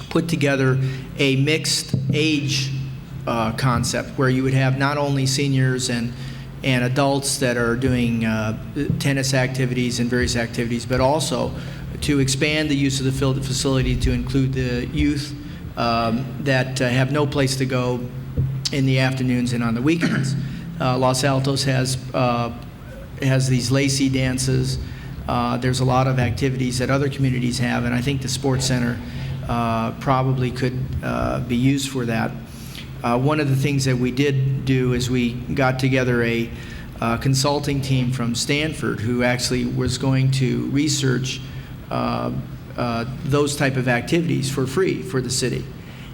put together a mixed age concept where you would have not only seniors and adults that are doing tennis activities and various activities, but also to expand the use of the facility to include the youth that have no place to go in the afternoons and on the weekends. Los Altos has these Lacey dances. There's a lot of activities that other communities have, and I think the sports center probably could be used for that. One of the things that we did do is we got together a consulting team from Stanford who actually was going to research those type of activities for free for the city.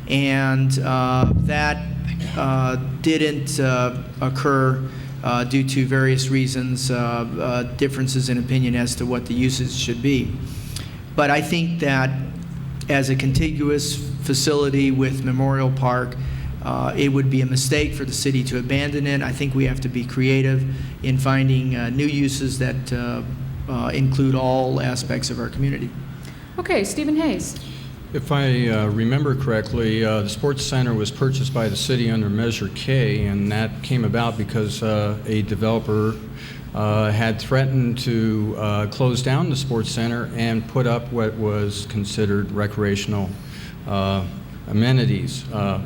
And that didn't occur due to various reasons, differences in opinion as to what the uses should be. But I think that as a contiguous facility with Memorial Park, it would be a mistake for the city to abandon it. I think we have to be creative in finding new uses that include all aspects of our community. Okay, Steven Haze. If I remember correctly, the sports center was purchased by the city under Measure K, and that came about because a developer had threatened to close down the sports center and put up what was considered recreational amenities,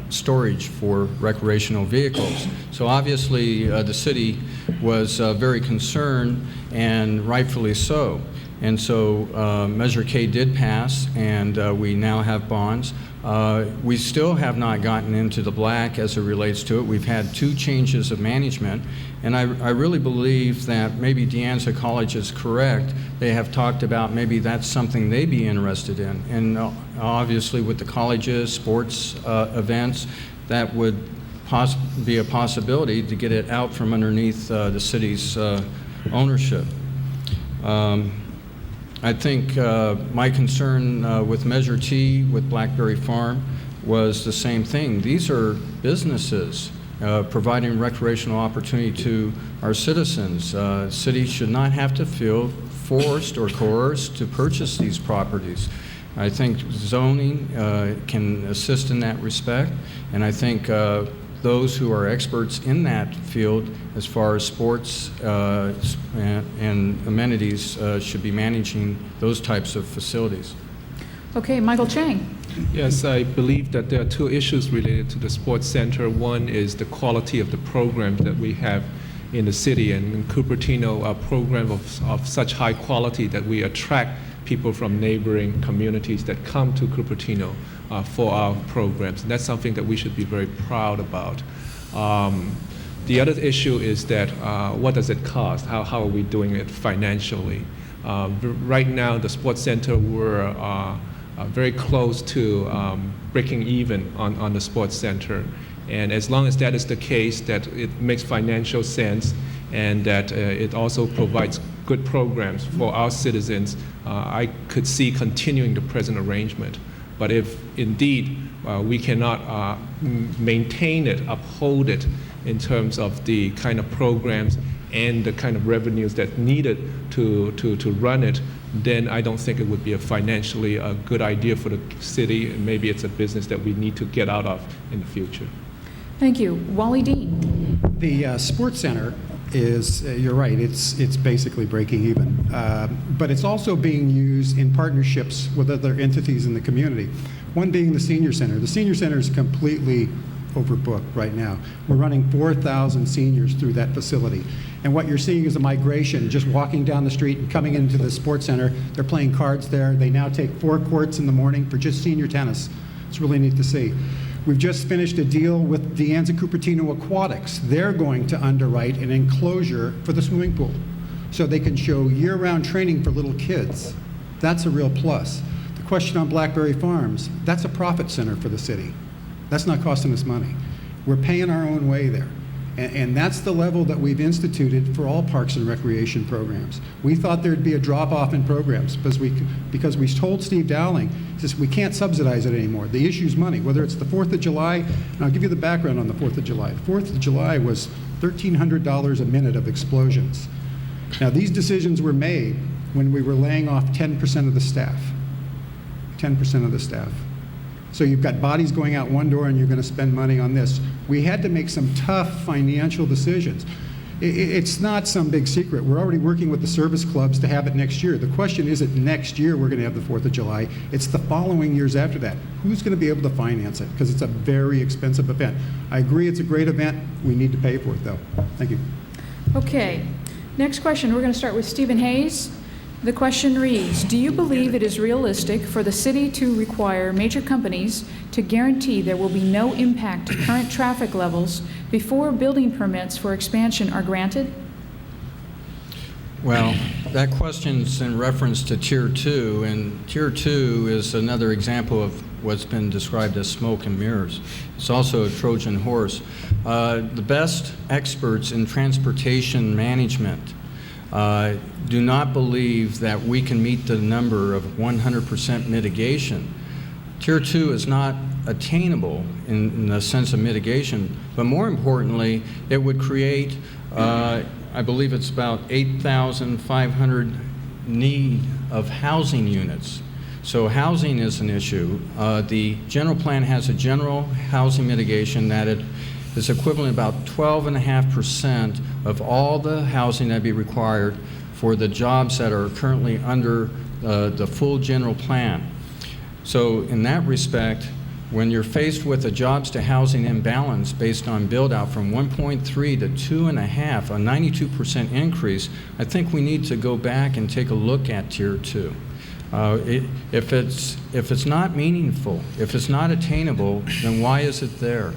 storage for recreational vehicles. So obviously the city was very concerned, and rightfully so. And so Measure K did pass, and we now have bonds. We still have not gotten into the black as it relates to it. We've had 2 changes of management, and I really believe that maybe De Anza College is correct. They have talked about maybe that's something they'd be interested in. And obviously with the colleges, sports events, that would be a possibility to get it out from underneath the city's ownership. I think my concern with Measure T with Blackberry Farm was the same thing. These are businesses providing recreational opportunity to our citizens. Cities should not have to feel forced or coerced to purchase these properties. I think zoning can assist in that respect, and I think those who are experts in that field as far as sports and amenities should be managing those types of facilities. Okay, Michael Chang. Yes, I believe that there are two issues related to the sports center. One is the quality of the programs that we have in the city, and in Cupertino, a program of such high quality that we attract people from neighboring communities that come to Cupertino for our programs. And that's something that we should be very proud about. The other issue is that what does it cost? How are we doing it financially? Right now, the sports center, we're very close to breaking even on the sports center. And as long as that is the case, that it makes financial sense and that it also provides good programs for our citizens, I could see continuing the present arrangement. But if indeed we cannot maintain it, uphold it in terms of the kind of programs and the kind of revenues that needed to run it, then I don't think it would be a financially a good idea for the city, and maybe it's a business that we need to get out of in the future. Thank you. Wally Dean. The sports center is, you're right, it's basically breaking even. But it's also being used in partnerships with other entities in the community. One being the senior center. The senior center is completely overbooked right now. We're running 4,000 seniors through that facility. And what you're seeing is a migration, just walking down the street and coming into the sports center. They're playing cards there. They now take 4 courts in the morning for just senior tennis. It's really neat to see. We've just finished a deal with De Anza Cupertino Aquatics. They're going to underwrite an enclosure for the swimming pool so they can show year-round training for little kids. That's a real plus. The question on Blackberry Farms, that's a profit center for the city. That's not costing us money. We're paying our own way there. And that's the level that we've instituted for all parks and recreation programs. We thought there'd be a drop-off in programs because we told Steve Dowling, he says, we can't subsidize it anymore. The issue's money, whether it's the 4th of July, and I'll give you the background on the 4th of July. The 4th of July was $1,300 a minute of explosions. Now, these decisions were made when we were laying off 10% of the staff. 10% of the staff. So you've got bodies going out one door and you're going to spend money on this. We had to make some tough financial decisions. It's not some big secret. We're already working with the service clubs to have it next year. The question isn't next year we're going to have the 4th of July. It's the following years after that. Who's going to be able to finance it? Because it's a very expensive event. I agree it's a great event. We need to pay for it, though. Thank you. Okay. Next question. We're going to start with Steven Haze. The question reads, do you believe it is realistic for the city to require major companies to guarantee there will be no impact to current traffic levels before building permits for expansion are granted? Well, that question's in reference to Tier 2, and Tier 2 is another example of what's been described as smoke and mirrors. It's also a Trojan horse. The best experts in transportation management do not believe that we can meet the number of 100% mitigation. Tier 2 is not attainable in the sense of mitigation, but more importantly, it would create, I believe it's about 8,500 need of housing units. So housing is an issue. The general plan has a general housing mitigation that it is equivalent about 12.5% of all the housing that'd be required for the jobs that are currently under the full general plan. So in that respect, when you're faced with a jobs to housing imbalance based on build out from 1.3 to 2.5, a 92% increase, I think we need to go back and take a look at Tier 2. If it's not meaningful, if it's not attainable, then why is it there?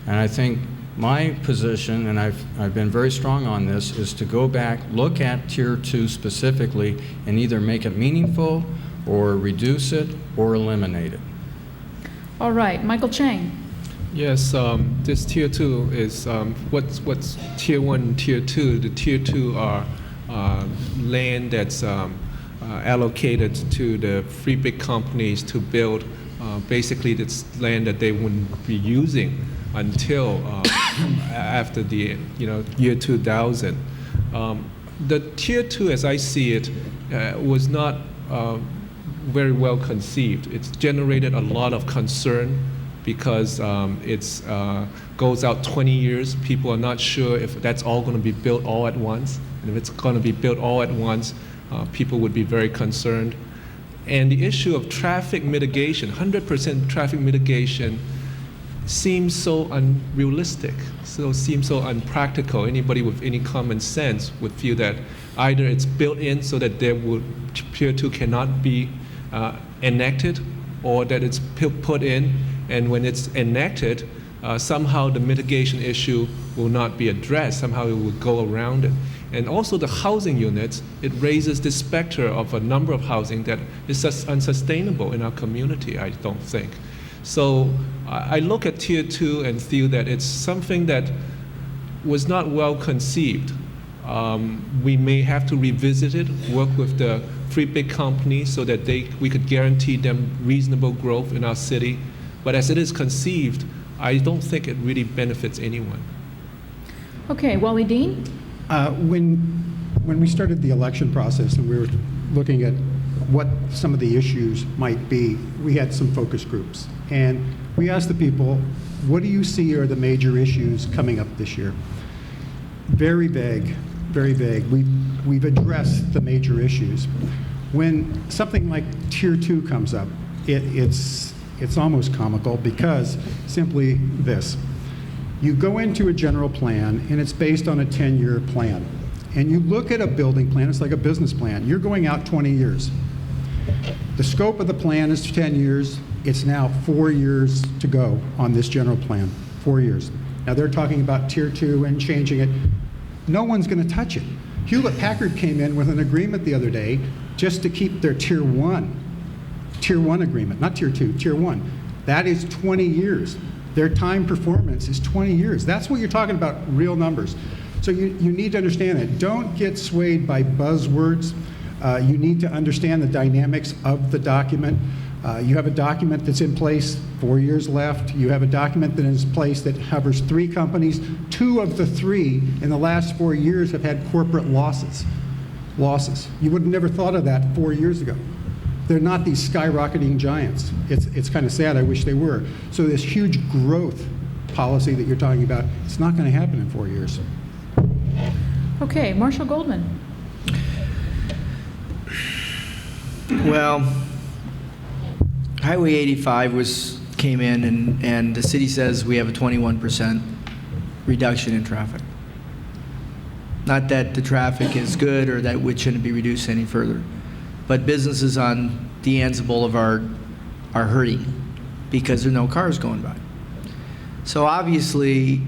And I think my position, and I've been very strong on this, is to go back, look at Tier 2 specifically, and either make it meaningful or reduce it or eliminate it. All right, Michael Chang. Yes, this Tier 2 is what's Tier 1 and Tier 2. The Tier 2 are land that's allocated to the free big companies to build basically this land that they wouldn't be using until after the year 2000. The Tier 2, as I see it, was not very well conceived. It's generated a lot of concern because it goes out 20 years. People are not sure if that's all going to be built all at once. And if it's going to be built all at once, people would be very concerned. And the issue of traffic mitigation, 100% traffic mitigation, seems so unrealistic, seems so unpractical. Anybody with any common sense would feel that either it's built in so that Tier 2 cannot be enacted, or that it's put in, and when it's enacted, somehow the mitigation issue will not be addressed, somehow it will go around it. And also the housing units, it raises the specter of a number of housing that is just unsustainable in our community, I don't think. So I look at Tier 2 and feel that it's something that was not well conceived. We may have to revisit it, work with the three big companies so that we could guarantee them reasonable growth in our city. But as it is conceived, I don't think it really benefits anyone. Okay, Wally Dean? When we started the election process and we were looking at what some of the issues might be, we had some focus groups. And we asked the people, what do you see are the major issues coming up this year? Very vague, very vague. We've addressed the major issues. When something like Tier 2 comes up, it's almost comical because simply this. You go into a general plan and it's based on a 10-year plan. And you look at a building plan, it's like a business plan. You're going out 20 years. The scope of the plan is 10 years. It's now 4 years to go on this general plan, 4 years. Now they're talking about Tier 2 and changing it. No one's going to touch it. Hewlett-Packard came in with an agreement the other day just to keep their Tier 1 agreement, not Tier 2, Tier 1. That is 20 years. Their time performance is 20 years. That's what you're talking about, real numbers. So you need to understand it. Don't get swayed by buzzwords. You need to understand the dynamics of the document. You have a document that's in place, 4 years left. You have a document that is in place that covers 3 companies. 2 of the 3 in the last 4 years have had corporate losses. You would have never thought of that 4 years ago. They're not these skyrocketing giants. It's kind of sad, I wish they were. So this huge growth policy that you're talking about, it's not going to happen in 4 years. Okay, Marshall Goldman. Well, Highway 85 came in, and the city says we have a 21% reduction in traffic. Not that the traffic is good or that it shouldn't be reduced any further, but businesses on De Anza Boulevard are hurting because there are no cars going by. So obviously,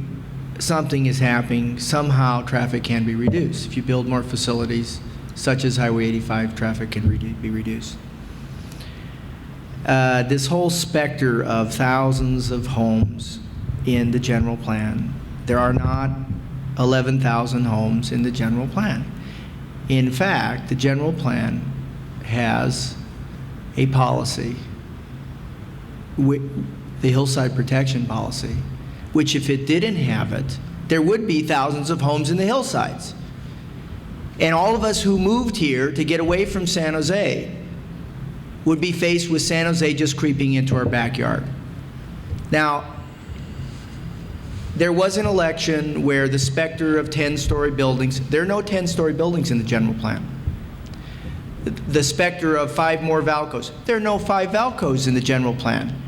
something is happening. Somehow traffic can be reduced. If you build more facilities, such as Highway 85, traffic can be reduced. This whole specter of thousands of homes in the general plan, there are not 11,000 homes in the general plan. In fact, the general plan has a policy, the hillside protection policy, which if it didn't have it, there would be thousands of homes in the hillsides. And all of us who moved here to get away from San Jose would be faced with San Jose just creeping into our backyard. Now, there was an election where the specter of 10-story buildings, there are no 10-story buildings in the general plan. The specter of 5 more Valcos, there are no 5 Valcos in the general plan.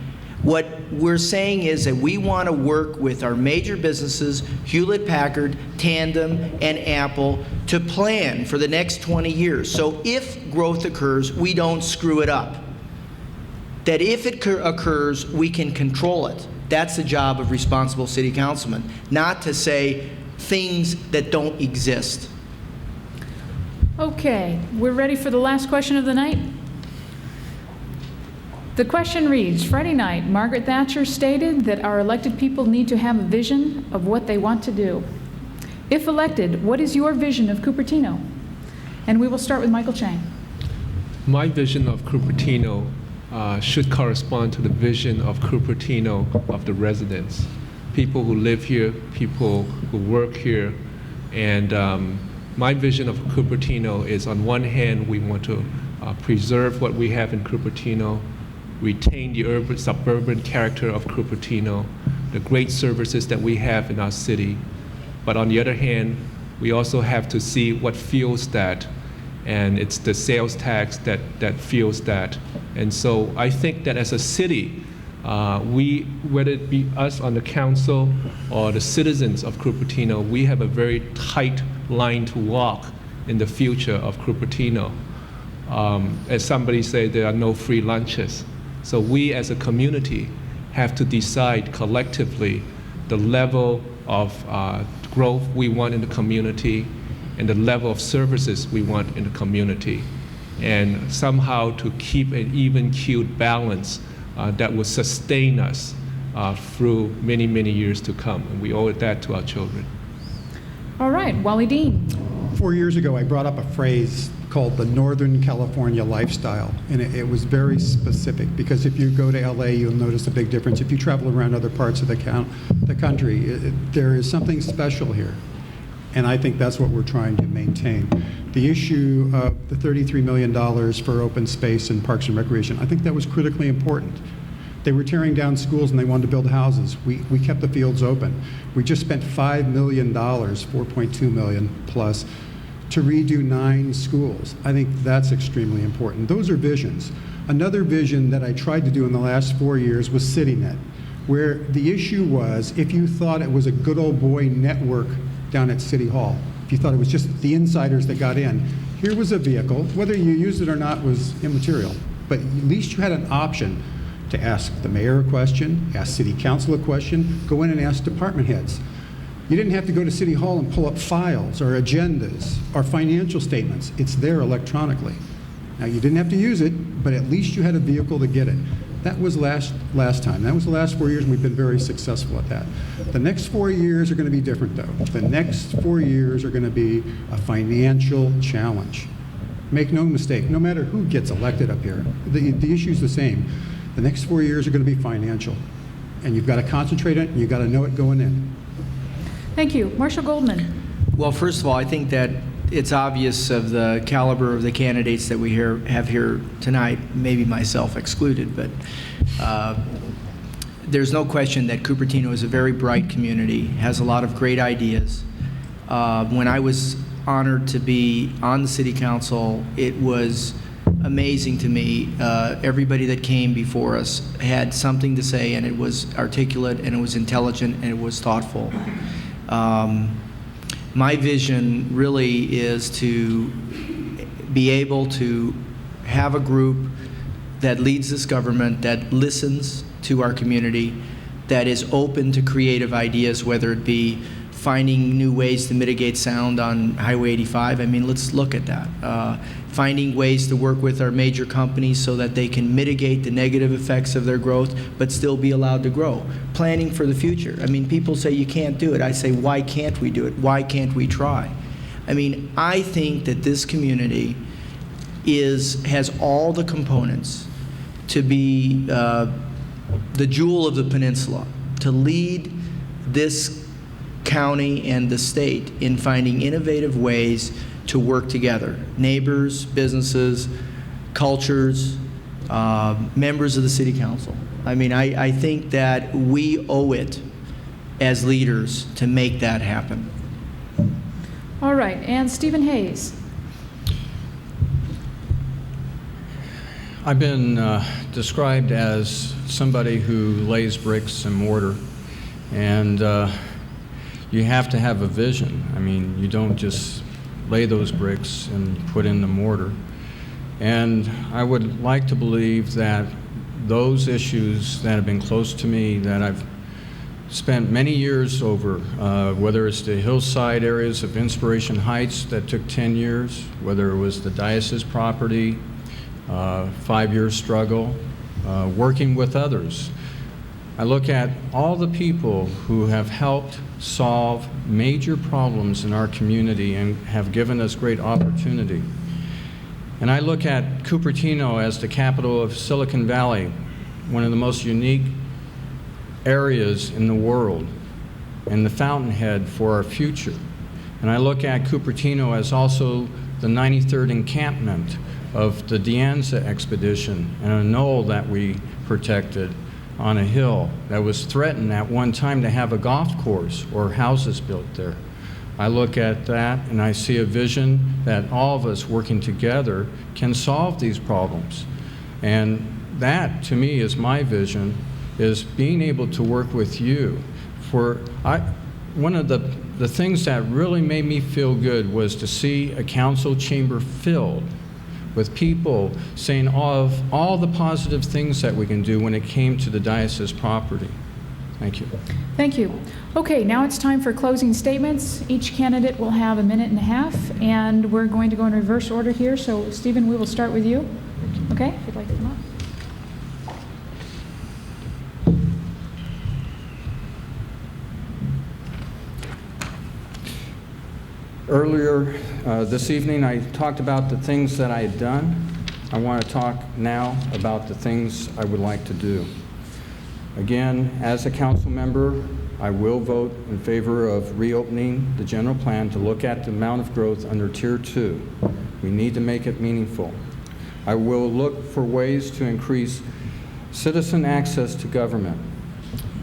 What we're saying is that we want to work with our major businesses, Hewlett-Packard, Tandem, and Apple, to plan for the next 20 years. So if growth occurs, we don't screw it up. That if it occurs, we can control it. That's the job of responsible city councilmen, not to say things that don't exist. Okay, we're ready for the last question of the night. The question reads, Friday night, Margaret Thatcher stated that our elected people need to have a vision of what they want to do. If elected, what is your vision of Cupertino? And we will start with Michael Chang. My vision of Cupertino should correspond to the vision of Cupertino of the residents, people who live here, people who work here. And my vision of Cupertino is, on one hand, we want to preserve what we have in Cupertino, retain the urban, suburban character of Cupertino, the great services that we have in our city. But on the other hand, we also have to see what fuels that, and it's the sales tax that fuels that. And so I think that as a city, whether it be us on the council or the citizens of Cupertino, we have a very tight line to walk in the future of Cupertino. As somebody said, there are no free lunches. So we as a community have to decide collectively the level of growth we want in the community and the level of services we want in the community, and somehow to keep an even-keeled balance that will sustain us through many, many years to come. And we owe that to our children. All right, Wally Dean. 4 years ago, I brought up a phrase called the Northern California lifestyle, and it was very specific, because if you go to LA, you'll notice a big difference. If you travel around other parts of the country, there is something special here, and I think that's what we're trying to maintain. The issue of the $33 million for open space and parks and recreation, I think that was critically important. They were tearing down schools and they wanted to build houses. We kept the fields open. We just spent $5 million, $4.2 million plus, to redo 9 schools. I think that's extremely important. Those are visions. Another vision that I tried to do in the last 4 years was CityNet, where the issue was, if you thought it was a good old boy network down at City Hall, if you thought it was just the insiders that got in, here was a vehicle. Whether you used it or not was immaterial, but at least you had an option to ask the mayor a question, ask city council a question, go in and ask department heads. You didn't have to go to City Hall and pull up files or agendas or financial statements. It's there electronically. Now, you didn't have to use it, but at least you had a vehicle to get it. That was last time. That was the last 4 years, and we've been very successful at that. The next 4 years are going to be different, though. The next 4 years are going to be a financial challenge. Make no mistake, no matter who gets elected up here, the issue's the same. The next 4 years are going to be financial, and you've got to concentrate on it, and you've got to know it going in. Thank you. Marshall Goldman. Well, first of all, I think that it's obvious of the caliber of the candidates that we have here tonight, maybe myself excluded, but there's no question that Cupertino is a very bright community, has a lot of great ideas. When I was honored to be on the City Council, it was amazing to me. Everybody that came before us had something to say, and it was articulate, and it was intelligent, and it was thoughtful. My vision really is to be able to have a group that leads this government, that listens to our community, that is open to creative ideas, whether it be finding new ways to mitigate sound on Highway 85. I mean, let's look at that. Finding ways to work with our major companies so that they can mitigate the negative effects of their growth, but still be allowed to grow. Planning for the future. I mean, people say you can't do it. I say, why can't we do it? Why can't we try? I mean, I think that this community has all the components to be the jewel of the peninsula, to lead this county and the state in finding innovative ways to work together. Neighbors, businesses, cultures, members of the City Council. I mean, I think that we owe it as leaders to make that happen. All right, and Steven Haze. I've been described as somebody who lays bricks and mortar, and you have to have a vision. I mean, you don't just lay those bricks and put in the mortar. And I would like to believe that those issues that have been close to me, that I've spent many years over, whether it's the hillside areas of Inspiration Heights that took 10 years, whether it was the diocese property, 5-year struggle, working with others. I look at all the people who have helped solve major problems in our community and have given us great opportunity. And I look at Cupertino as the capital of Silicon Valley, one of the most unique areas in the world, and the fountainhead for our future. And I look at Cupertino as also the 93rd encampment of the De Anza expedition and a knoll that we protected on a hill that was threatened at one time to have a golf course or houses built there. I look at that and I see a vision that all of us working together can solve these problems. And that, to me, is my vision, is being able to work with you. One of the things that really made me feel good was to see a council chamber filled with people saying all the positive things that we can do when it came to the diocese property. Thank you. Thank you. Okay, now it's time for closing statements. Each candidate will have a minute and a half, and we're going to go in reverse order here. So, Steven, we will start with you. Okay, if you'd like to come up. Earlier this evening, I talked about the things that I had done. I want to talk now about the things I would like to do. Again, as a council member, I will vote in favor of reopening the general plan to look at the amount of growth under Tier 2. We need to make it meaningful. I will look for ways to increase citizen access to government.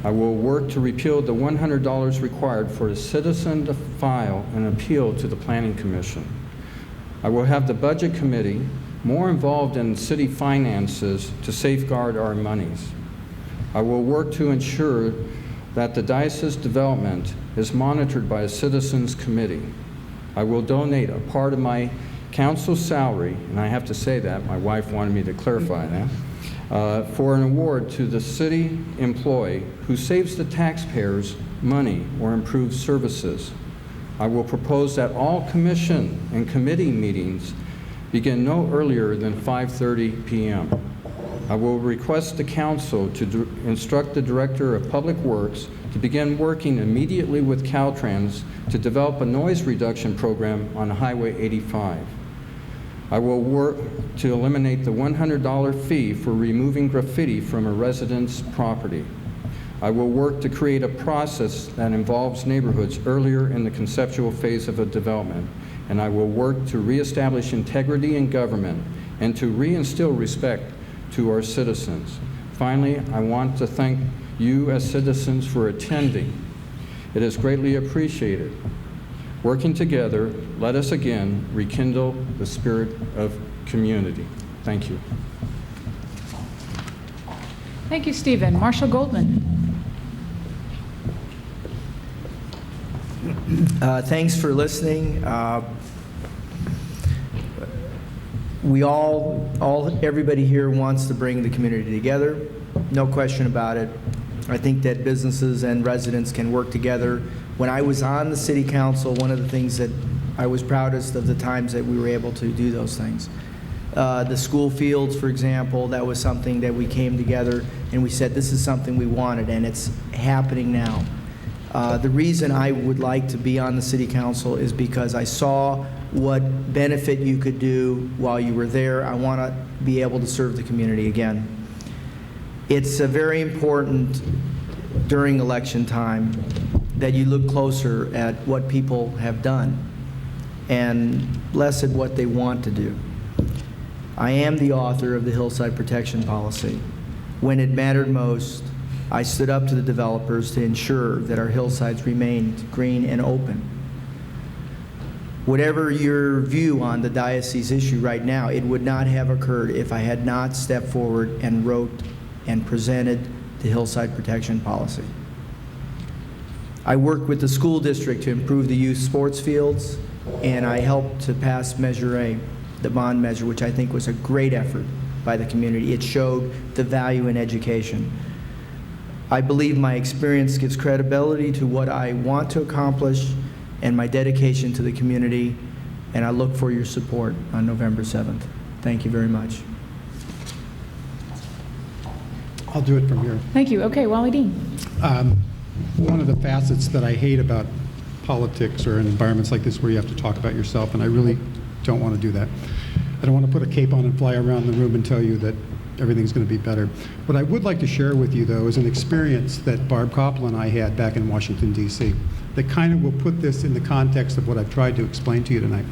I will work to repeal the $100 required for a citizen to file an appeal to the Planning Commission. I will have the Budget Committee more involved in city finances to safeguard our monies. I will work to ensure that the diocese development is monitored by a citizens committee. I will donate a part of my council salary, and I have to say that, my wife wanted me to clarify that, for an award to the city employee who saves the taxpayers money or improves services. I will propose that all commission and committee meetings begin no earlier than 5:30 p.m. I will request the council to instruct the Director of Public Works to begin working immediately with Caltrans to develop a noise reduction program on Highway 85. I will work to eliminate the $100 fee for removing graffiti from a resident's property. I will work to create a process that involves neighborhoods earlier in the conceptual phase of a development, and I will work to reestablish integrity in government and to reinstill respect to our citizens. Finally, I want to thank you as citizens for attending. It is greatly appreciated. Working together, let us again rekindle the spirit of community. Thank you. Thank you, Steven. Marshall Goldman. Thanks for listening. Everybody here wants to bring the community together, no question about it. I think that businesses and residents can work together. When I was on the city council, one of the things that I was proudest of the times that we were able to do those things. The school fields, for example, that was something that we came together and we said this is something we wanted, and it's happening now. The reason I would like to be on the city council is because I saw what benefit you could do while you were there. I want to be able to serve the community again. It's very important during election time that you look closer at what people have done and less at what they want to do. I am the author of the Hillside Protection Policy. When it mattered most, I stood up to the developers to ensure that our hillsides remained green and open. Whatever your view on the diocese issue right now, it would not have occurred if I had not stepped forward and wrote and presented the Hillside Protection Policy. I worked with the school district to improve the youth sports fields, and I helped to pass Measure A, the bond measure, which I think was a great effort by the community. It showed the value in education. I believe my experience gives credibility to what I want to accomplish and my dedication to the community, and I look for your support on November 7th. Thank you very much. I'll do it from here. Thank you. Okay, Wally Dean. One of the facets that I hate about politics or in environments like this where you have to talk about yourself, and I really don't want to do that. I don't want to put a cape on and fly around the room and tell you that everything's going to be better. What I would like to share with you, though, is an experience that Barb Koppel and I had back in Washington, D.C. that kind of will put this in the context of what I've tried to explain to you tonight.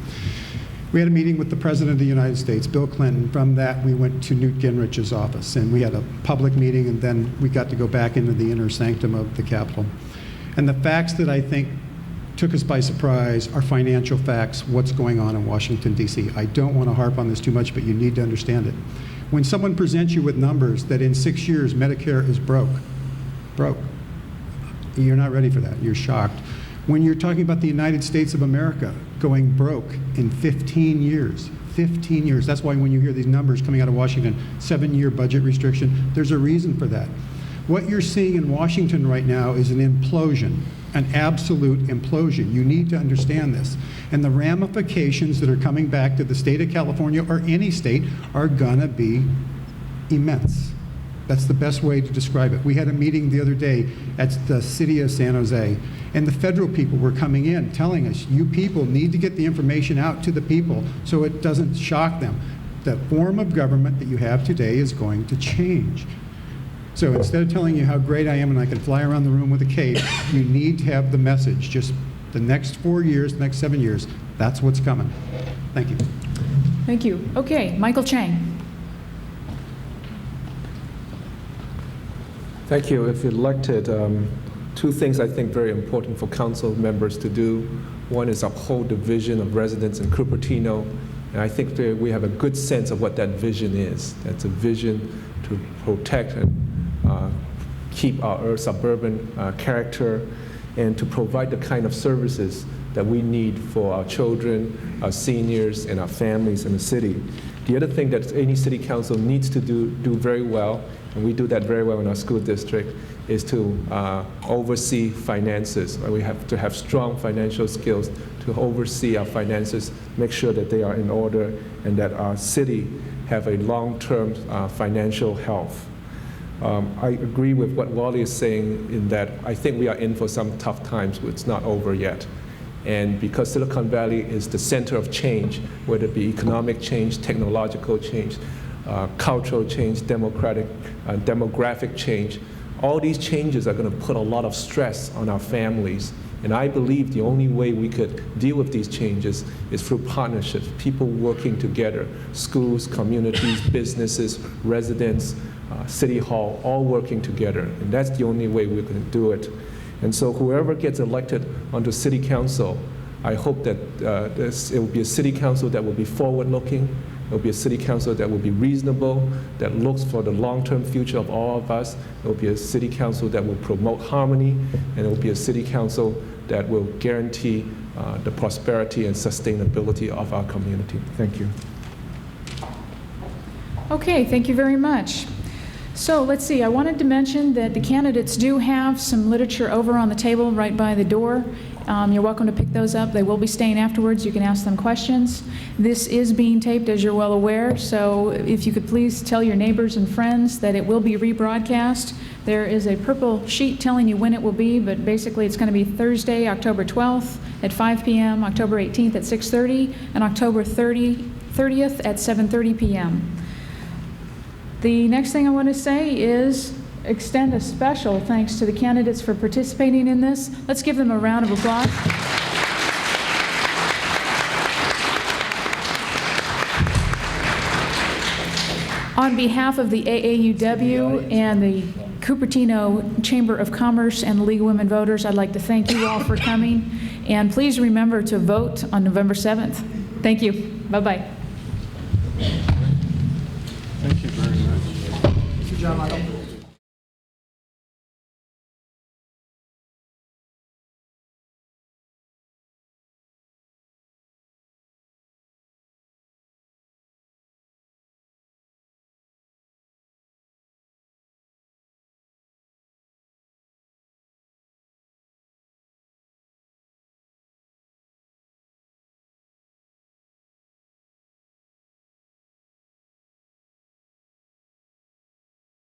We had a meeting with the President of the United States, Bill Clinton. From that, we went to Newt Gingrich's office, and we had a public meeting, and then we got to go back into the inner sanctum of the Capitol. And the facts that I think took us by surprise are financial facts, what's going on in Washington, D.C. I don't want to harp on this too much, but you need to understand it. When someone presents you with numbers that in 6 years Medicare is broke, you're not ready for that. You're shocked. When you're talking about the United States of America going broke in 15 years, 15 years. That's why when you hear these numbers coming out of Washington, 7-year budget restriction, there's a reason for that. What you're seeing in Washington right now is an implosion, an absolute implosion. You need to understand this. And the ramifications that are coming back to the state of California or any state are gonna be immense. That's the best way to describe it. We had a meeting the other day at the city of San Jose, and the federal people were coming in telling us, you people need to get the information out to the people so it doesn't shock them. The form of government that you have today is going to change. So instead of telling you how great I am and I can fly around the room with a cape, you need to have the message. Just the next 4 years, the next 7 years, that's what's coming. Thank you. Thank you. Okay, Michael Chang. Thank you. If elected, two things I think very important for council members to do. One is uphold the vision of residents in Cupertino, and I think that we have a good sense of what that vision is. That's a vision to protect and keep our suburban character and to provide the kind of services that we need for our children, our seniors, and our families in the city. The other thing that any city council needs to do very well, and we do that very well in our school district, is to oversee finances. We have to have strong financial skills to oversee our finances, make sure that they are in order, and that our city have a long-term financial health. I agree with what Wally is saying in that I think we are in for some tough times, but it's not over yet. And because Silicon Valley is the center of change, whether it be economic change, technological change, cultural change, demographic change, all these changes are going to put a lot of stress on our families. And I believe the only way we could deal with these changes is through partnerships, people working together, schools, communities, businesses, residents, City Hall, all working together. And that's the only way we're going to do it. And so whoever gets elected onto City Council, I hope that it will be a City Council that will be forward-looking. It will be a City Council that will be reasonable, that looks for the long-term future of all of us. It will be a City Council that will promote harmony, and it will be a City Council that will guarantee the prosperity and sustainability of our community. Thank you. Okay, thank you very much. So let's see, I wanted to mention that the candidates do have some literature over on the table right by the door. You're welcome to pick those up. They will be staying afterwards. You can ask them questions. This is being taped, as you're well aware, so if you could please tell your neighbors and friends that it will be rebroadcast. There is a purple sheet telling you when it will be, but basically it's going to be Thursday, October 12th at 5 p.m., October 18th at 6:30, and October 30th at 7:30 p.m. The next thing I want to say is extend a special thanks to the candidates for participating in this. Let's give them a round of applause. On behalf of the AAUW and the Cupertino Chamber of Commerce and the League of Women Voters, I'd like to thank you all for coming. And please remember to vote on November 7th. Thank you. Bye-bye. Thank you very much. Good job, Michael.